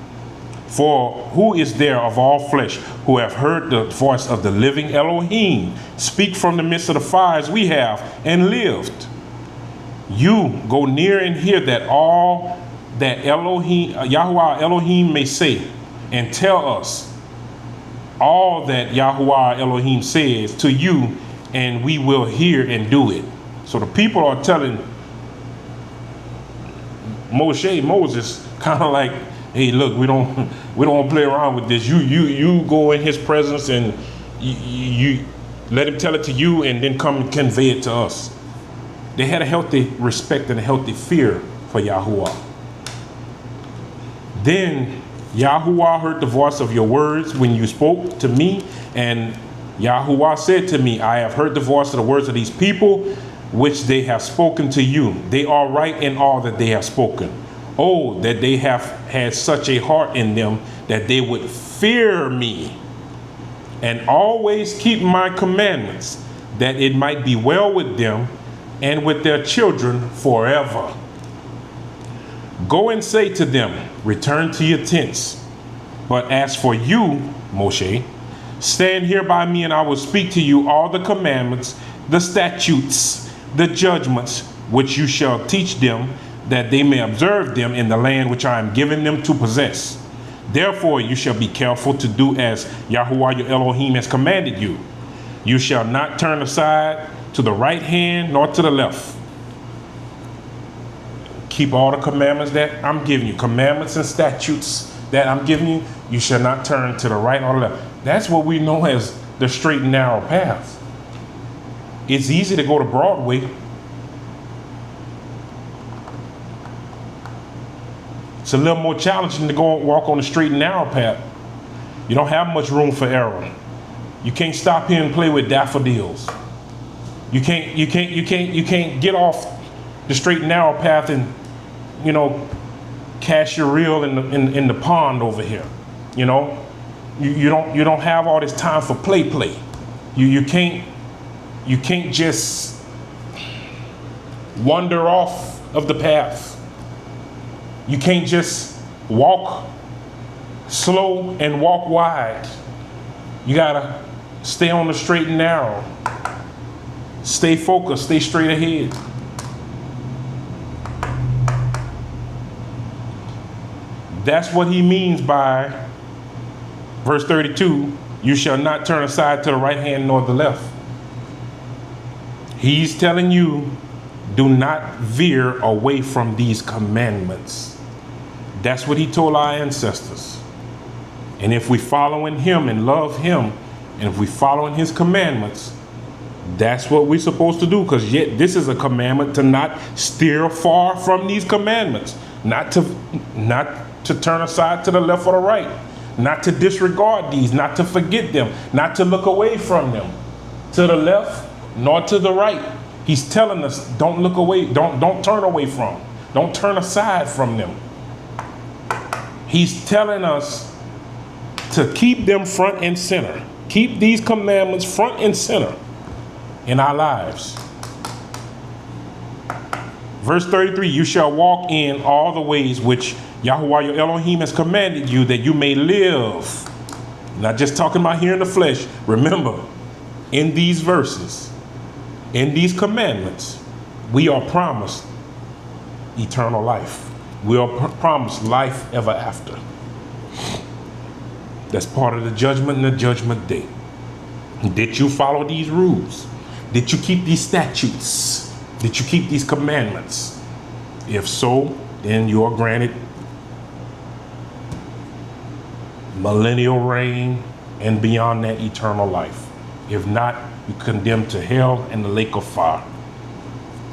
For who is there of all flesh who have heard the voice of the living Elohim speak from the midst of the fires we have and lived? You go near and hear that all that Elohim, Yahuwah Elohim may say, and tell us all that Yahuwah Elohim says to you, and we will hear and do it. So the people are telling Moses, kind of like, hey, look, we don't want to play around with this. You go in his presence and you let him tell it to you, and then come and convey it to us. They had a healthy respect and a healthy fear for Yahuwah. Then Yahuwah heard the voice of your words when you spoke to me, and Yahuwah said to me, I have heard the voice of the words of these people, which they have spoken to you. They are right in all that they have spoken. Oh, that they have had such a heart in them that they would fear me and always keep my commandments, that it might be well with them and with their children forever. Go and say to them, return to your tents. But as for you, Moshe, stand here by me, and I will speak to you all the commandments, the statutes, the judgments, which you shall teach them, that they may observe them in the land which I am giving them to possess. Therefore you shall be careful to do as Yahuwah your Elohim has commanded you. You shall not turn aside to the right hand nor to the left. Keep all the commandments that I'm giving you, commandments and statutes that I'm giving you. You shall not turn to the right or left. That's what we know as the straight and narrow path. It's easy to go to Broadway. It's a little more challenging to go walk on the straight and narrow path. You don't have much room for error. You can't stop here and play with daffodils. You can't get off the straight and narrow path and, cast your reel in the pond over here. You don't have all this time for play. You can't just wander off of the path. You can't just walk slow and walk wide. You gotta stay on the straight and narrow. Stay focused, stay straight ahead. That's what he means by verse 32, you shall not turn aside to the right hand nor the left. He's telling you, do not veer away from these commandments. That's what he told our ancestors. And if we follow in him and love him, and if we follow in his commandments, that's what we're supposed to do. Because yet this is a commandment to not steer far from these commandments, not to turn aside to the left or the right, not to disregard these, not to forget them, not to look away from them to the left nor to the right. He's telling us, don't look away, don't turn away from, don't turn aside from them. He's telling us to keep them front and center. Keep these commandments front and center in our lives. Verse 33, you shall walk in all the ways which Yahuwah your Elohim has commanded you, that you may live. Not just talking about here in the flesh. Remember, in these verses, in these commandments, we are promised eternal life. We are promised life ever after. That's part of the judgment and the judgment day. Did you follow these rules? Did you keep these statutes? Did you keep these commandments? If so, then you are granted millennial reign and beyond that, eternal life. If not, you're condemned to hell and the lake of fire.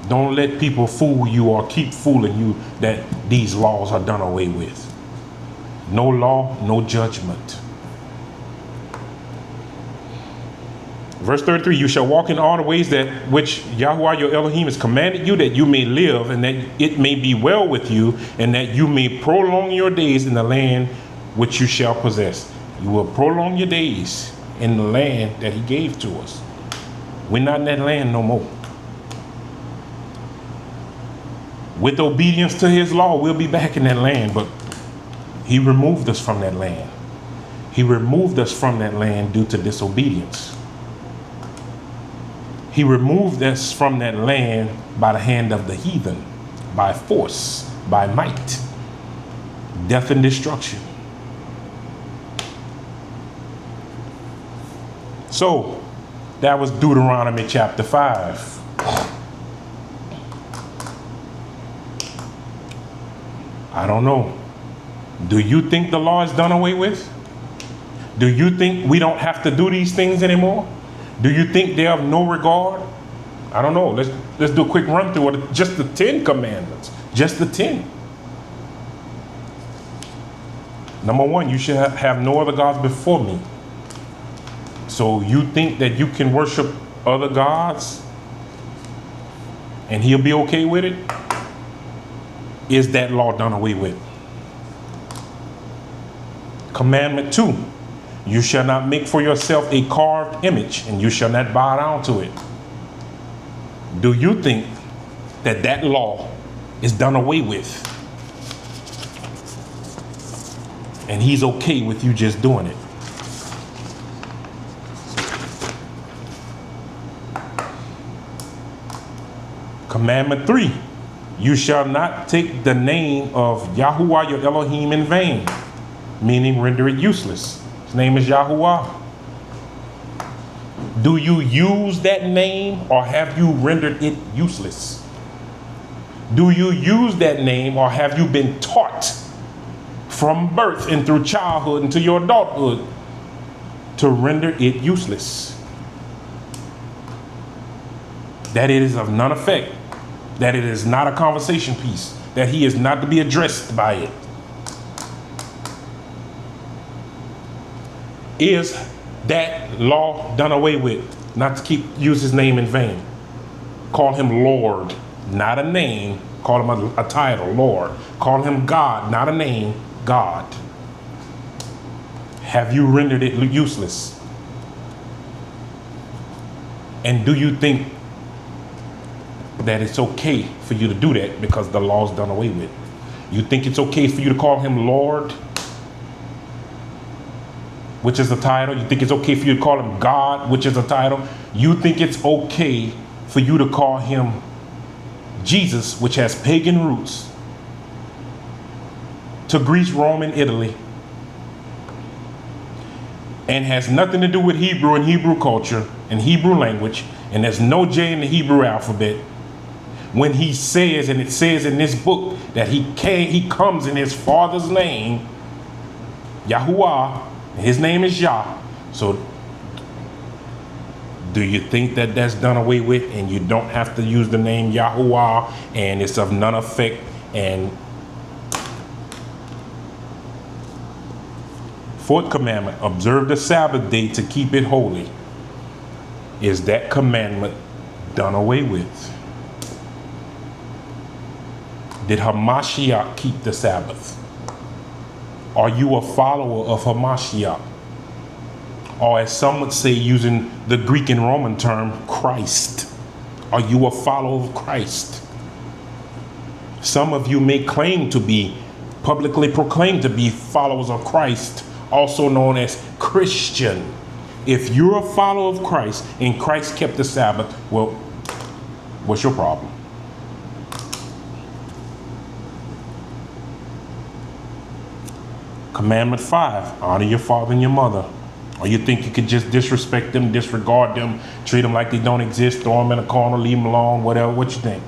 Don't let people fool you or keep fooling you that these laws are done away with. No law, no judgment. Verse 33, you shall walk in all the ways that which Yahuwah your Elohim has commanded you, that you may live, and that it may be well with you, and that you may prolong your days in the land which you shall possess. You will prolong your days in the land that he gave to us. We're not in that land no more. With obedience to his law, we'll be back in that land, but he removed us from that land. He removed us from that land due to disobedience. He removed us from that land by the hand of the heathen, by force, by might, death and destruction. So that was Deuteronomy chapter 5. I don't know. Do you think the law is done away with? Do you think we don't have to do these things anymore? Do you think they have no regard? I don't know. Let's do a quick run through it. Just the 10 commandments. Just the 10. Number 1, you should have no other gods before me. So you think that you can worship other gods and he'll be okay with it? Is that law done away with? Commandment 2. You shall not make for yourself a carved image, and you shall not bow down to it. Do you think that that law is done away with? And he's okay with you just doing it? Commandment 3. You shall not take the name of Yahuwah your Elohim in vain, meaning render it useless. His name is Yahuwah. Do you use that name, or have you rendered it useless? Do you use that name, or have you been taught from birth and through childhood into your adulthood to render it useless? That it is of none effect, that it is not a conversation piece, that he is not to be addressed by it. Is that law done away with? Not to use his name in vain. Call him Lord, not a name. Call him a title, Lord. Call him God, not a name, God. Have you rendered it useless? And do you think that it's okay for you to do that because the law's done away with? You think it's okay for you to call him Lord, which is a title? You think it's okay for you to call him God, which is a title? You think it's okay for you to call him Jesus, which has pagan roots, to Greece, Rome, and Italy, and has nothing to do with Hebrew and Hebrew culture and Hebrew language, and there's no J in the Hebrew alphabet, when he says, and it says in this book, that he comes in his Father's name, Yahuwah, his name is Yah. So do you think that that's done away with, and you don't have to use the name Yahuwah, and it's of none effect? And fourth commandment, observe the Sabbath day to keep it holy. Is that commandment done away with? Did Hamashiach keep the Sabbath? Are you a follower of Hamashiach? Or as some would say, using the Greek and Roman term, Christ. Are you a follower of Christ? Some of you may claim to be, publicly proclaim to be followers of Christ, also known as Christian. If you're a follower of Christ and Christ kept the Sabbath, well, what's your problem? Commandment 5, honor your father and your mother. Or you think you could just disrespect them, disregard them, treat them like they don't exist, throw them in a corner, leave them alone, whatever, what you think?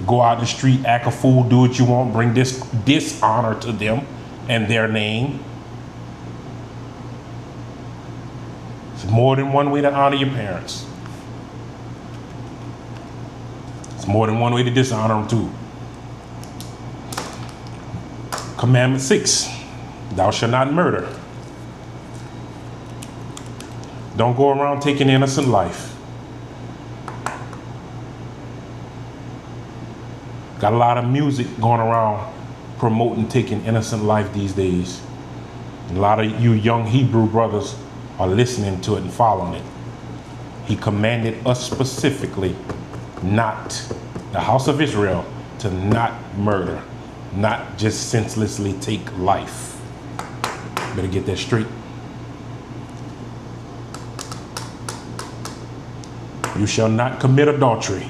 Go out in the street, act a fool, do what you want, bring dishonor to them and their name. It's more than one way to honor your parents. It's more than one way to dishonor them too. Commandment 6, thou shalt not murder. Don't go around taking innocent life. Got a lot of music going around promoting taking innocent life these days. A lot of you young Hebrew brothers are listening to it and following it. He commanded us specifically not, the house of Israel, to not murder, not just senselessly take life. Better get that straight. You shall not commit adultery.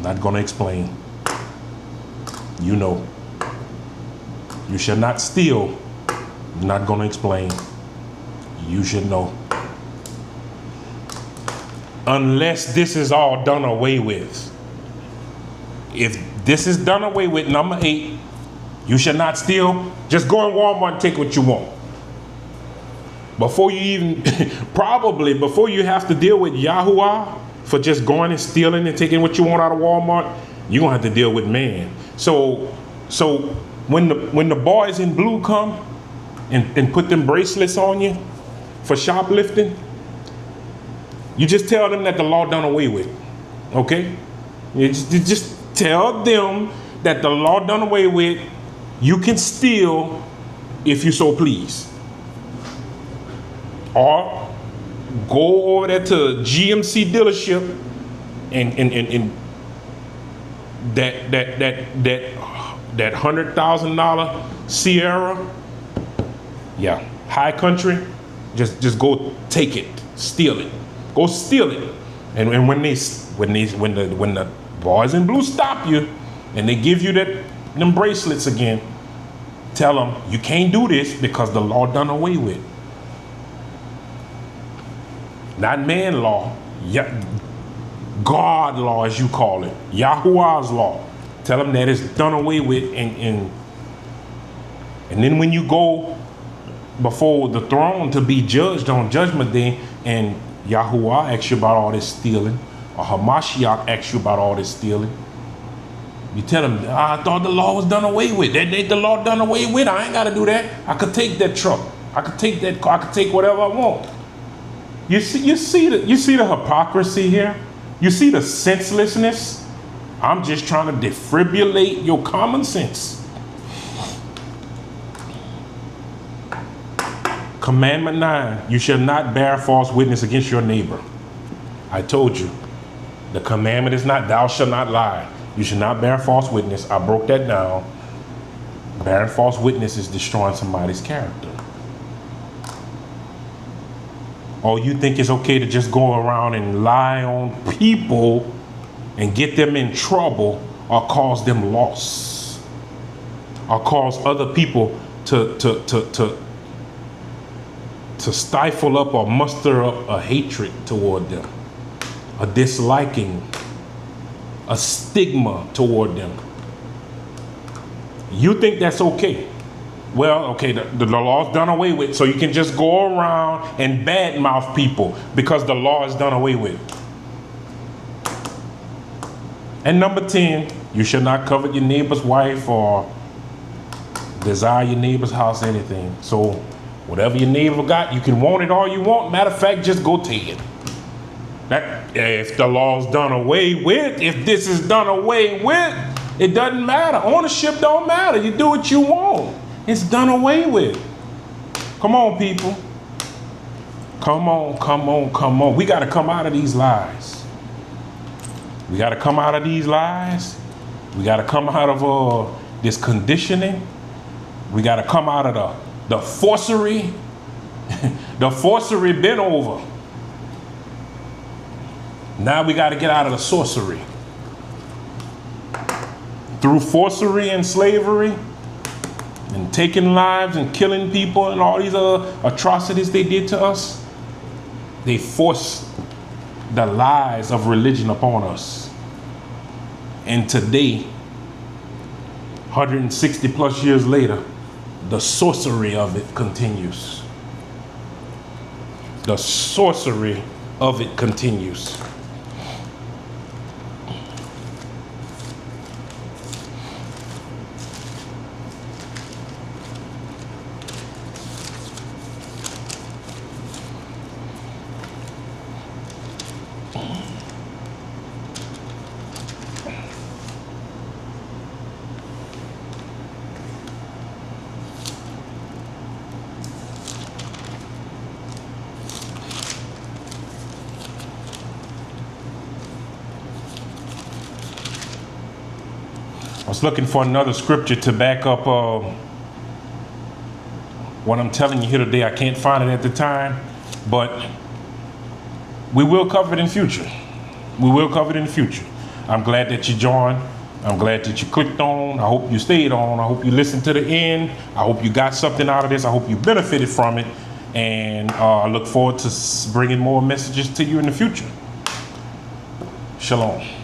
Not going to explain. You know. You shall not steal. Not going to explain. You should know. Unless this is all done away with. If this is done away with, number 8, you shall not steal. Just go in Walmart and take what you want. Before you even, probably before you have to deal with Yahuwah for just going and stealing and taking what you want out of Walmart, you're gonna have to deal with man. So when the boys in blue come and put them bracelets on you for shoplifting, you just tell them that the law done away with. Okay? You just tell them that the law done away with. You can steal if you so please. Or go over there to GMC dealership and that $100,000 Sierra, yeah, high country, just go take it, steal it, go steal it. And when the boys in blue stop you and they give you them bracelets again, tell them you can't do this because the law done away with. Not man law, God law as you call it, Yahuwah's law. Tell them that it's done away with, and then when you go before the throne to be judged on Judgment Day, and Yahuwah asks you about all this stealing, or Hamashiach asks you about all this stealing, you tell them, I thought the law was done away with. The law done away with. I ain't got to do that. I could take that truck. I could take that car. I could take whatever I want. You see the hypocrisy here? You see the senselessness? I'm just trying to defibrillate your common sense. Commandment 9, you shall not bear false witness against your neighbor. I told you, the commandment is not thou shalt not lie. You should not bear false witness. I broke that down. Bearing false witness is destroying somebody's character. Or you think it's okay to just go around and lie on people and get them in trouble, or cause them loss, or cause other people to stifle up or muster up a hatred toward them, a disliking, a stigma toward them. You think that's okay? Well, okay, the law's done away with, so you can just go around and badmouth people because the law is done away with. And number 10, you shall not covet your neighbor's wife or desire your neighbor's house, anything. So whatever your neighbor got, you can want it all you want. Matter of fact, just go take it. That, if the law's done away with, if this is done away with, it doesn't matter. Ownership don't matter. You do what you want. It's done away with. Come on, people. Come on, come on, come on. We got to come out of these lies. We got to come out of these lies. We got to come out of this conditioning. We got to come out of the forcery. The forcery been over. Now we got to get out of the sorcery. Through forcery and slavery and taking lives and killing people and all these other atrocities they did to us, they forced the lies of religion upon us. And today, 160 plus years later, the sorcery of it continues. The sorcery of it continues. I was looking for another scripture to back up what I'm telling you here today. I can't find it at the time, but we will cover it in future. We will cover it in the future. I'm glad that you joined. I'm glad that you clicked on. I hope you stayed on. I hope you listened to the end. I hope you got something out of this. I hope you benefited from it. And I look forward to bringing more messages to you in the future. Shalom.